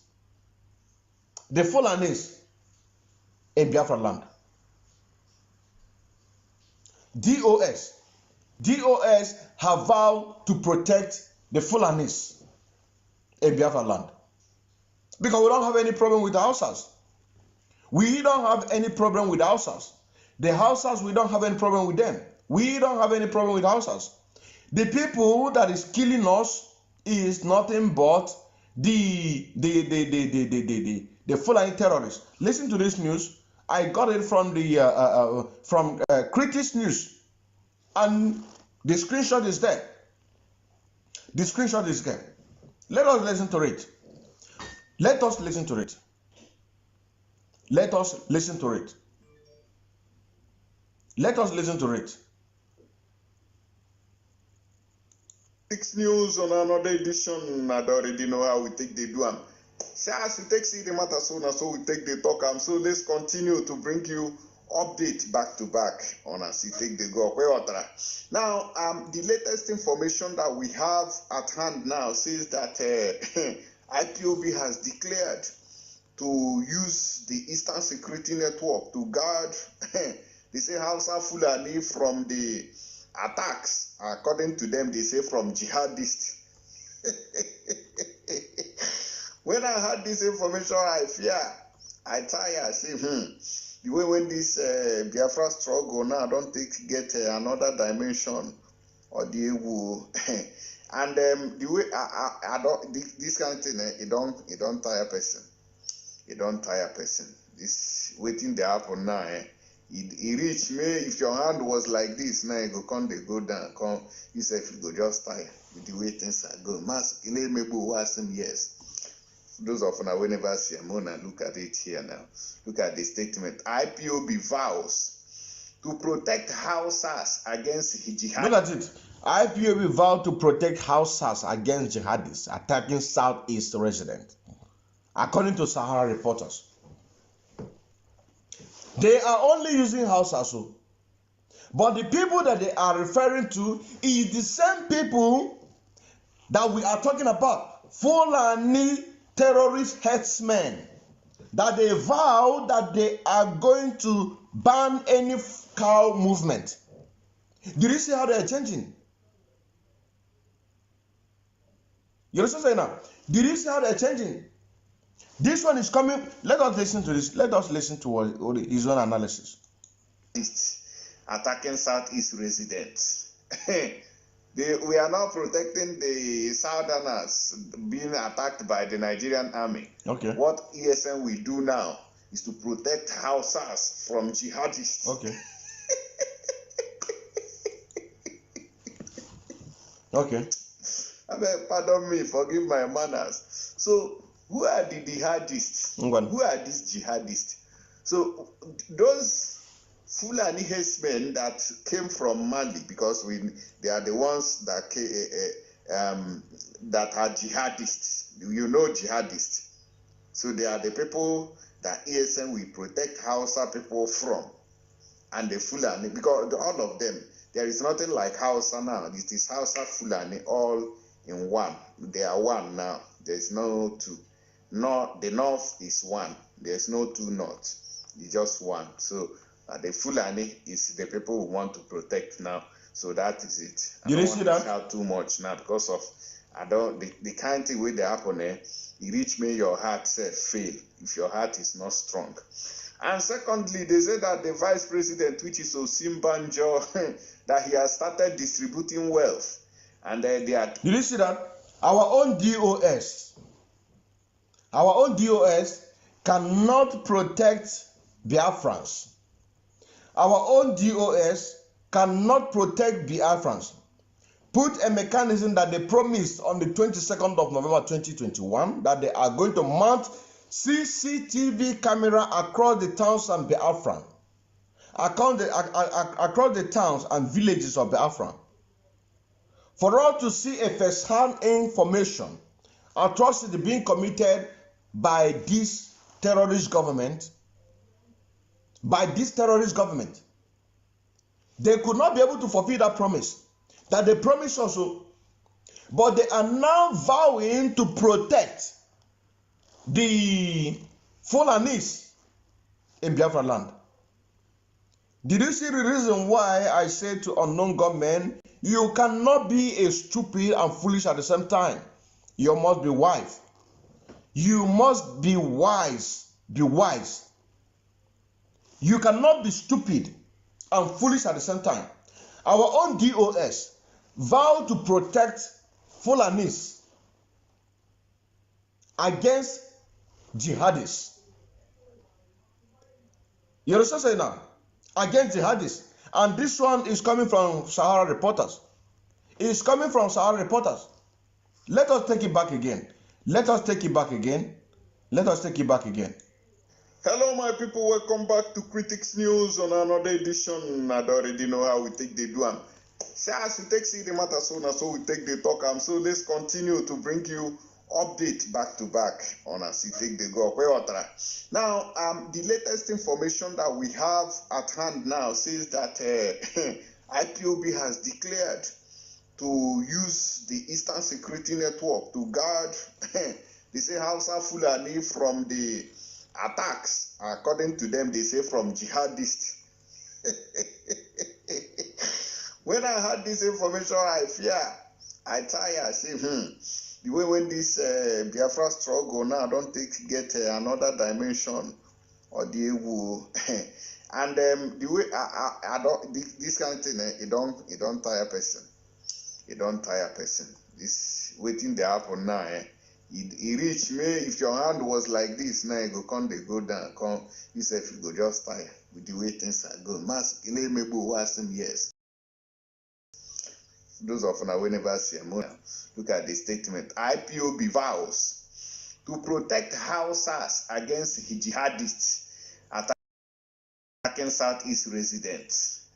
in Biafra land. DOS have vowed to protect the Fulanis in Biafra land. Because we don't have any problem with the Hausas. We don't have any problem with the Hausas. The Hausas, we don't have any problem with them. We don't have any problem with Hausas. The people that is killing us is nothing but the Fulani terrorists. Listen to this news. I got it from the Critics News, and the screenshot is there. The screenshot is there. Let us listen to it. Let us listen to it. Let us listen to it. Let us listen to it.
6 News on another edition. I already know how we take the do am. See as we take see the matter so now, so we take the talk am. So let's continue to bring you update back to back on as we take the go. Now, the latest information that we have at hand now says that IPOB has declared to use the Eastern Security Network to guard, they say Hausa Fulani from the attacks. According to them, they say from jihadists. When I heard this information, I fear, I tire, I say, the way when this Biafra struggle now don't get another dimension or the and the way I don't this kind of thing, it don't tire person. It don't tire person. This waiting the happen now. It reach me. If your hand was like this, now you go down. Come, you say if you go just tire with the way things are going. Mas, maybe was some years. Those of you will never see them. Look at it here now. Look at the statement. IPOB vows to protect Hausas against jihadists.
Look at it. IPOB vowed to protect Hausas against jihadists attacking Southeast residents, according to Sahara reporters. They are only using Hausas, but the people that they are referring to is the same people that we are talking about, Fulani terrorist herdsmen, that they vow that they are going to ban any cow movement. Did you see how they are changing? You understand what I'm saying now? Did you see how they are changing? This one is coming. Let us listen to this. Let us listen to his own analysis.
Attacking Southeast residents. We are now protecting the Southerners being attacked by the Nigerian army.
Okay.
What ESN will do now is to protect Hausas from jihadists.
Okay. Okay.
I mean, pardon me, forgive my manners. So who are the jihadists?
Ngwan.
Who are these jihadists? So those Fulani herdsmen that came from Mali, because they are the ones that that are jihadists. You know jihadists. So they are the people that ESN will protect Hausa people from, and the Fulani, because all of them, there is nothing like Hausa now. It is Hausa Fulani all in one. They are one now. There is no two. No, the north is one. There is no two north. It's just one. So the Fulani is the people we want to protect now. So that is it.
Did you see that?
Shout too much now because of the kind thing with the happen it reach me your heart fail if your heart is not strong. And secondly, they say that the vice president, which is Osimbanjo, that he has started distributing wealth, and they are.
Did you see that? Our own DOS cannot protect Biafrans. Our own DOS cannot protect Biafrans. Put a mechanism that they promised on the 22nd of November 2021 that they are going to mount CCTV camera across the towns and Biafran, across the towns and villages of Biafran, for all to see a first-hand information atrocity being committed by this terrorist government. They could not be able to fulfill that promise that they promised also, but they are now vowing to protect the Fulanis in Biafra land. Did you see the reason why I say to unknown gunmen, you cannot be a stupid and foolish at the same time? You must be wise. You must be wise. Be wise. You cannot be stupid and foolish at the same time. Our own DOS vow to protect Fulanis against jihadists. You understand saying now? Against jihadists. And this one is coming from Sahara reporters. It's coming from Sahara reporters. Let us take it back again.
Hello, my people. Welcome back to Critics News on another edition. I already know how we take the do am. See, as we take see the matter so we take the talk am. So let's continue to bring you update back to back on as we take the go. Now, the latest information that we have at hand now says that IPOB has declared to use the Eastern Security Network to guard, they say, Hausa Fulani from the attacks. According to them, they say from jihadists. When I heard this information, I tire. I say, the way when this Biafra struggle now don't get another dimension or the and the way I don't this kind of thing it don't tire person. It don't tire person. This waiting the happen now. It reach me. If your hand was like this, now you go down. You say if you go just tire with the way things are going. Mask maybe was some years. Those of you will never see him. Look at the statement. IPOB vows to protect Hausas against jihadists attacking Southeast residents.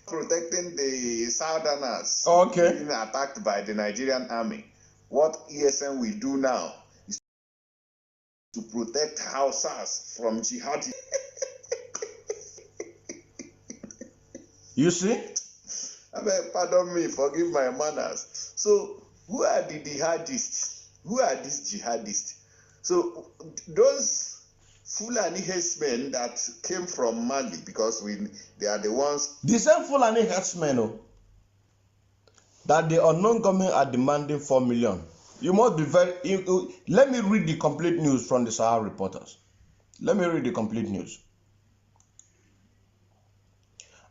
Protecting the Southerners being attacked by the Nigerian army. What ESN will do now is to protect Hausas from jihadists.
You see?
I mean, pardon me, forgive my manners. So, who are the jihadists? Who are these jihadists? So, those Fulani herdsmen that came from Mali, because they are the ones.
The same Fulani herdsmen that the unknown government are demanding 4 million. You must be very. Let me read the complete news from the Sahara reporters. Let me read the complete news.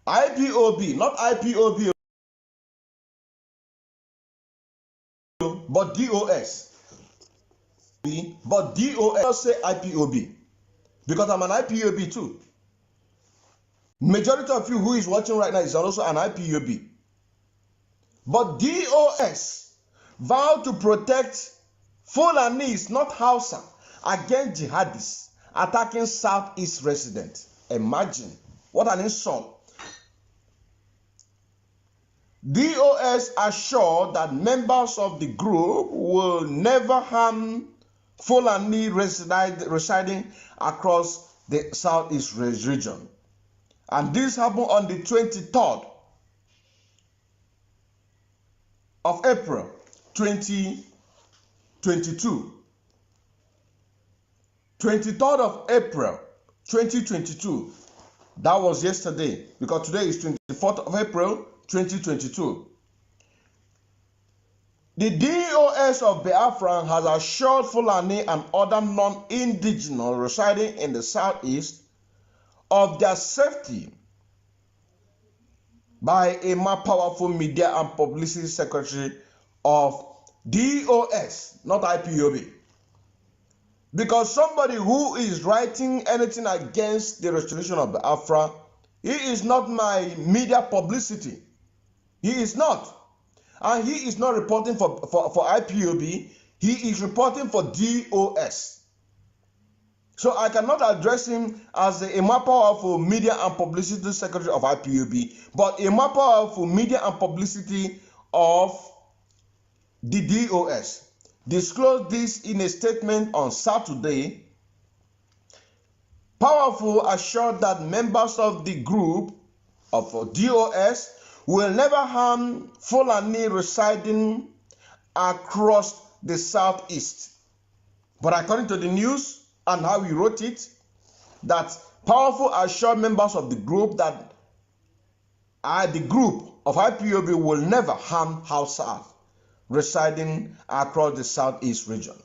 IPOB, not IPOB, but DOS. But DOS, not say IPOB, because I'm an IPOB too. Majority of you who is watching right now is also an IPOB. But DOS vow to protect Fulani is not Hausa against jihadists attacking Southeast residents. Imagine. What an insult. DOS assured that members of the group will never harm Fulani residing across the Southeast region. And this happened on the 23rd of April 2022. 23rd of April 2022. That was yesterday, because today is 24th of April 2022. The DOS of Biafra has assured Fulani and other non-indigenous residing in the southeast of their safety by a more powerful media and publicity secretary of DOS, not IPOB. Because somebody who is writing anything against the restoration of Biafra, he is not my media publicity. He is not. And he is not reporting for IPOB. He is reporting for DOS. So I cannot address him as a more powerful media and publicity secretary of IPOB, but a more powerful media and publicity of the DOS. Disclosed this in a statement on Saturday. Powerful assured that members of the group of DOS will never harm Fulani residing across the southeast. But according to the news and how he wrote it, that Powerful assured members of the group that the group of IPOB will never harm Hausa residing across the southeast region.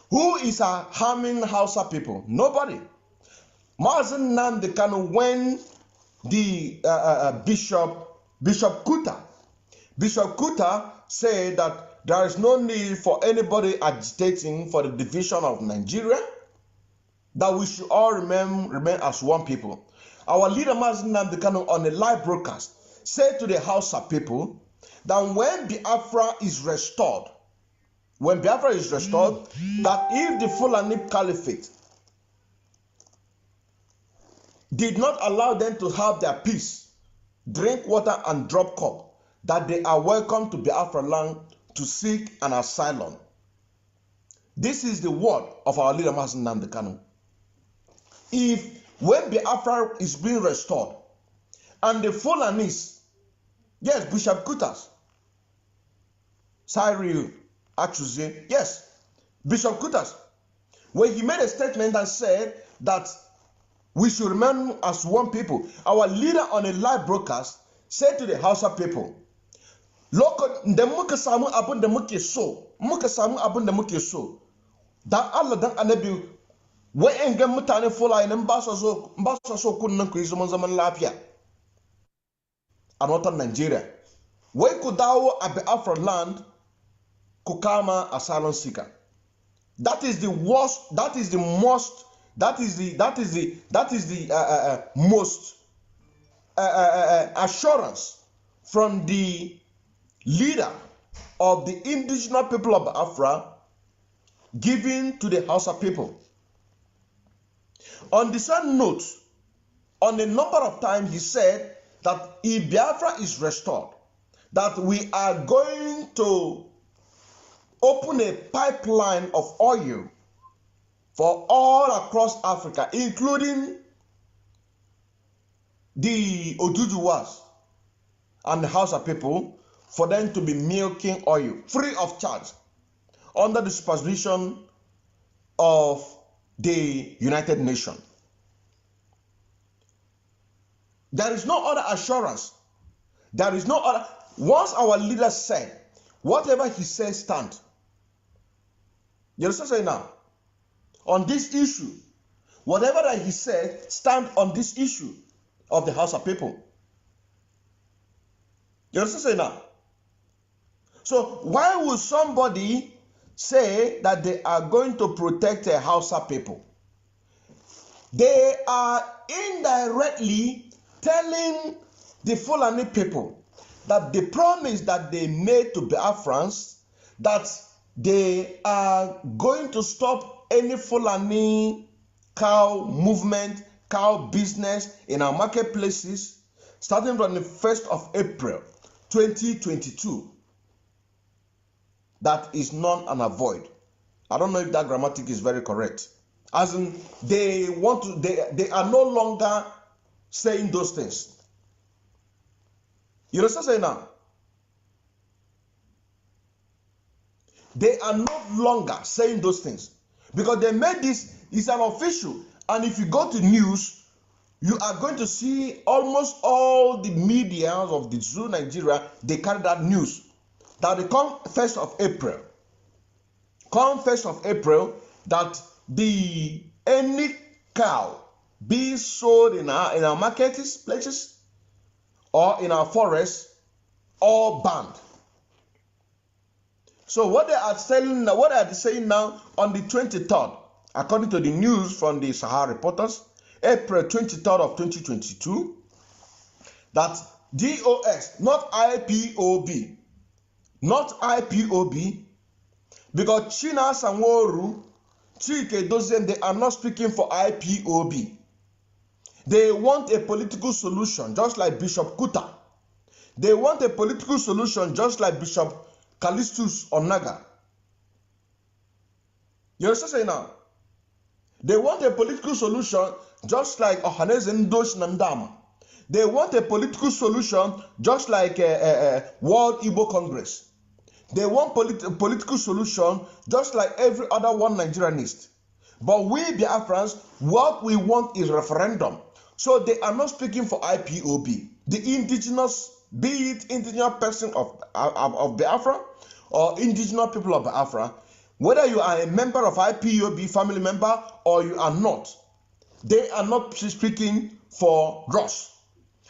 Who is harming Hausa people? Nobody. Mazen Nnamdi Kanu, when the Bishop Kuta said that there is no need for anybody agitating for the division of Nigeria, that we should all remain as one people. Our leader Mazen Nnamdi Kanu on a live broadcast said to the Hausa people that when Biafra is restored, that if the Fulani Caliphate did not allow them to have their peace, drink water and drop cup, that they are welcome to Biafra land to seek an asylum. This is the word of our leader Mazen Nnamdi Kanu. If when Biafra is being restored and the Fulanis, yes, Bishop Kutas, Cyril Achuze, yes, Bishop Kutas, when he made a statement and said that we should remain as one people, our leader on a live broadcast said to the Hausa people, that Allah dan Anabi wa'en mutane Fulani ba su so kunnan ku yi zaman lafiya a northern Nigeria. Wai ku dawo a Biafra land ku kama asylum seeker. That is the worst, that is the most assurance from the leader of the indigenous people of Biafra given to the Hausa people. On the same note, on a number of times he said that if Biafra is restored, that we are going to open a pipeline of oil for all across Africa, including the Oduduwas and the Hausa people, for them to be milking oil free of charge under the supervision of the United Nations. There is no other assurance. There is no other. Once our leader said, whatever he says stand. You understand what I'm saying now? On this issue, whatever that he said stand on this issue of the Hausa people. You understand what I'm saying now? So why would somebody say that they are going to protect the Hausa people? They are indirectly telling the Fulani people that the promise that they made to Biafrans, that they are going to stop any Fulani cow movement, cow business in our marketplaces starting from the 1st of April 2022. That is none and avoid. I don't know if that grammatic is very correct. As in, they are no longer saying those things. You understand what I'm saying now? They are no longer saying those things because they made this is an official. And if you go to news, you are going to see almost all the media of the Zoo Nigeria, they carry that news that they come 1st of April. Come 1st of April that any cow being sold in our markets places or in our forests all banned. So what they are saying now on the 23rd, according to the news from the Sahara Reporters, April 23rd of 2022, that DOS, not IPOB, because China Sanworu, Chike Dozem, they are not speaking for IPOB. They want a political solution, just like Bishop Kuta. They want a political solution, just like Bishop Callistus Onaga. You understand now? They want a political solution, just like Ohaneze Ndosh Nandama. They want a political solution, just like World Igbo Congress. They want political solution, just like every other one Nigerianist. But we Biafrans, what we want is referendum. So they are not speaking for IPOB. The indigenous, be it indigenous person of Biafra or indigenous people of Biafra, whether you are a member of IPOB, family member, or you are not, they are not speaking for us.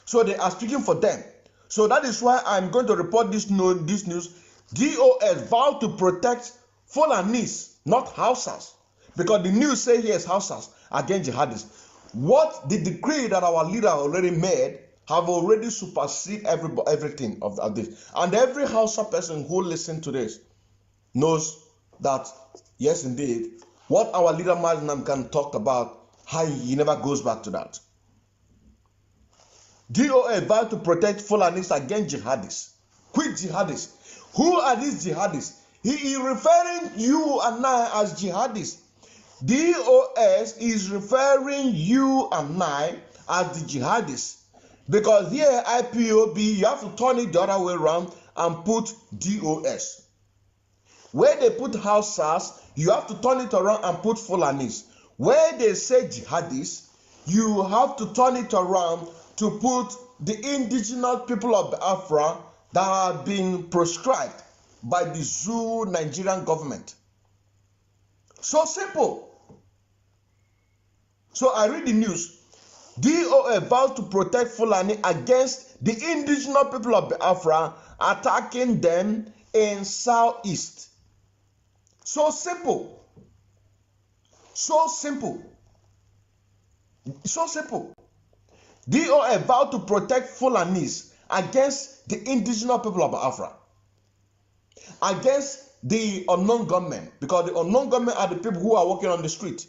So they are speaking for them. So that is why I'm going to report this news. DOS vowed to protect Fulanis, not Hausas, because the news say here is Hausas against jihadists. What the decree that our leader already made have already superseded everything of this. And every Hausa person who listens to this knows that, yes, indeed, what our leader Maznam can talk about, how he never goes back to that. DOA vowed to protect Fulanis against jihadists. Which jihadists? Who are these jihadists? He is referring you and I as jihadists. DOS is referring you and I as the jihadists. Because here, IPOB, you have to turn it the other way around and put DOS. Where they put Hausas, you have to turn it around and put Fulanis. Where they say jihadists, you have to turn it around to put the indigenous people of Biafra that are being proscribed by the Zoo Nigerian government. So simple. So I read the news. DOA vowed to protect Fulani against the indigenous people of Biafra attacking them in southeast. So simple. So simple. So simple. DOA vowed to protect Fulanis against the indigenous people of Biafra, against the unknown gunmen, because the unknown gunmen are the people who are working on the street,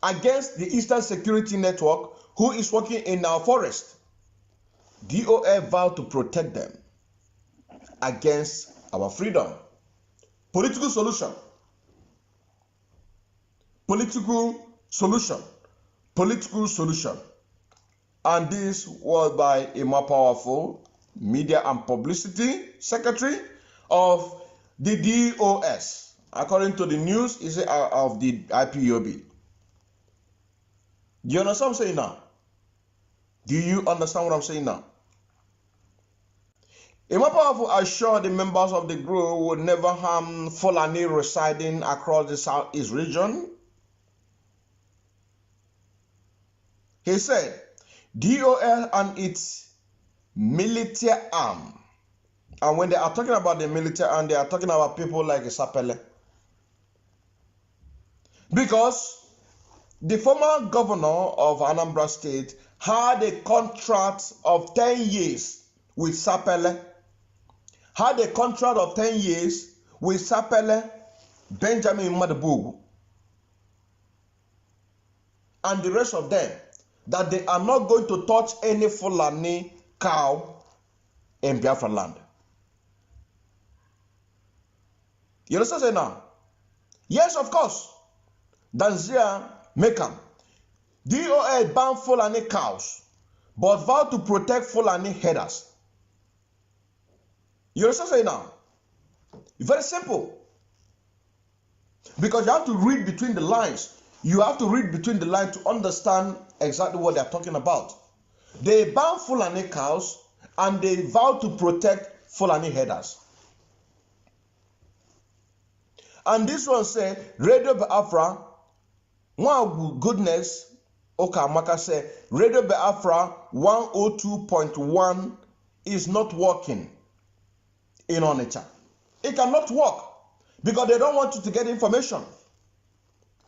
against the Eastern Security Network who is working in our forest. DOA vowed to protect them against our freedom. Political solution. Political solution. Political solution. And this was by a more powerful media and publicity secretary of the DOS, according to the news is of the IPOB. Do you understand what I'm saying now? Do you understand what I'm saying now? A more powerful assured the members of the group would never harm Fulani residing across the southeast region. He said, DOL and its military arm. And when they are talking about the military arm, they are talking about people like Sapele. Because the former governor of Anambra State had a contract of 10 years with Sapele. Had a contract of 10 years with Sapele, Benjamin Madabugu, and the rest of them, that they are not going to touch any Fulani cow in Biafra land. You understand now? Yes, of course. Danzia Mekam. DOA banned Fulani cows, but vowed to protect Fulani herders. You understand now? Very simple. Because you have to read between the lines. You have to read between the lines to understand exactly what they are talking about. They ban Fulani cows and they vow to protect Fulani herders. And this one said, Radio Biafra, one goodness, Okamaka said, Radio Biafra 102.1 is not working in Onitsha. It cannot work because they don't want you to get information.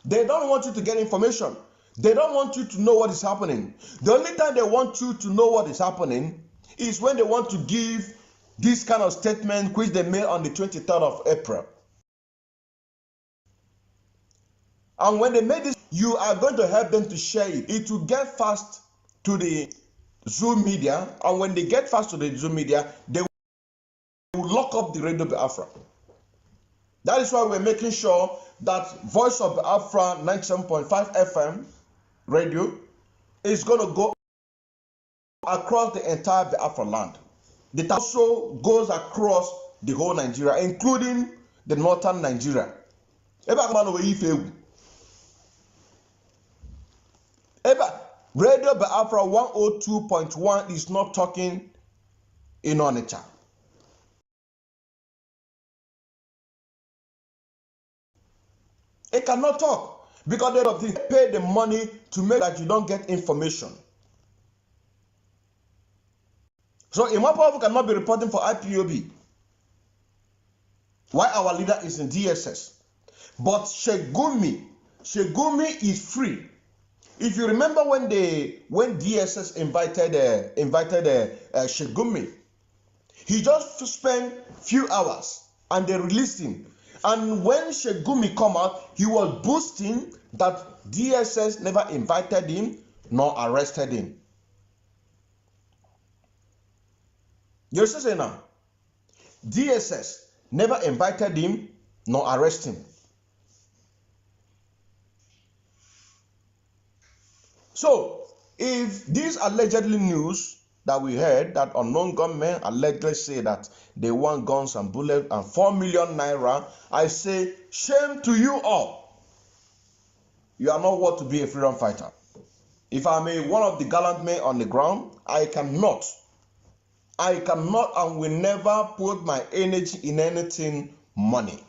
They don't want you to get information. They don't want you to know what is happening. The only time they want you to know what is happening is when they want to give this kind of statement which they made on the 23rd of April. And when they made this, you are going to help them to share it. It will get fast to the Zoom media. And when they get fast to the Zoom media, they will lock up the Radio Biafra. That is why we're making sure that Voice of Biafra 97.5 FM radio is going to go across the entire Biafra land. It also goes across the whole Nigeria, including the northern Nigeria. Radio Biafra 102.1 is not talking in Onitsha. It cannot talk because they pay the money to make that you don't get information. So Imapovu cannot be reporting for IPOB. Why our leader is in DSS. But Shegumi is free. If you remember when DSS invited Shegumi, he just spent few hours and they released him. And when Shegumi come out, he was boasting that DSS never invited him nor arrested him. You understand now? DSS never invited him nor arrested him. So, if these allegedly news that we heard that unknown gunmen allegedly say that they want guns and bullets and 4 million naira, I say shame to you all. You are not worth to be a freedom fighter. If I'm one of the gallant men on the ground, I cannot and will never put my energy in anything money.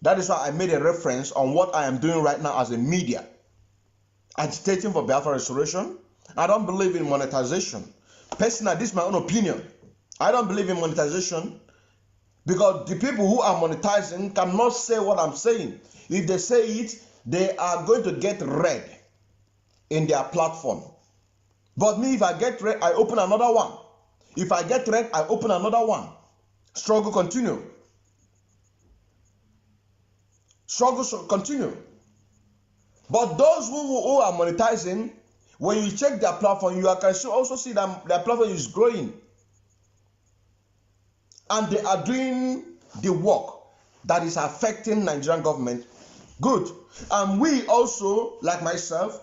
That is why I made a reference on what I am doing right now as a media. Agitating for Biafra restoration. I don't believe in monetization. Personally, this is my own opinion. I don't believe in monetization because the people who are monetizing cannot say what I'm saying. If they say it, they are going to get red in their platform. But me, if I get red, I open another one. If I get red, I open another one. Struggle continue. Struggle continue. But those who are monetizing, when you check their platform, you can also see that their platform is growing. And they are doing the work that is affecting Nigerian government. Good. And we also, like myself,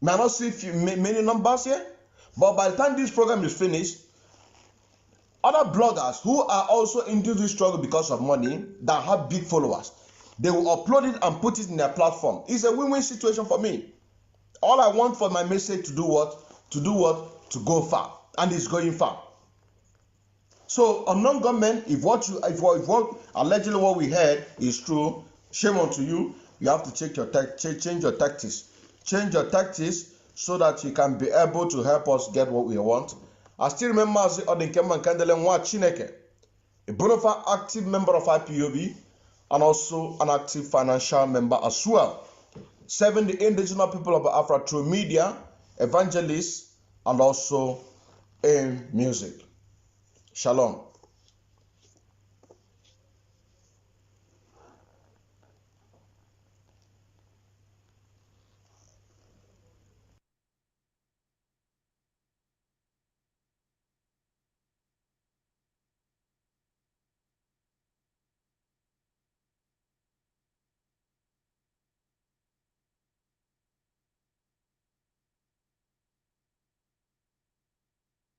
may not see many numbers here, but by the time this program is finished, other bloggers who are also into this struggle because of money that have big followers, they will upload it and put it in their platform. It's a win-win situation for me. All I want for my message to do what? To go far. And it's going far. So unknown government, if what allegedly what we heard is true, shame on to you. You have to change your tactics. Change your tactics so that you can be able to help us get what we want. I still remember as Odinkeman Kandele Nwa Chineke, a bona fide active member of IPOB and also an active financial member as well, serving the indigenous people of Biafra through media, evangelists, and also in music. Shalom.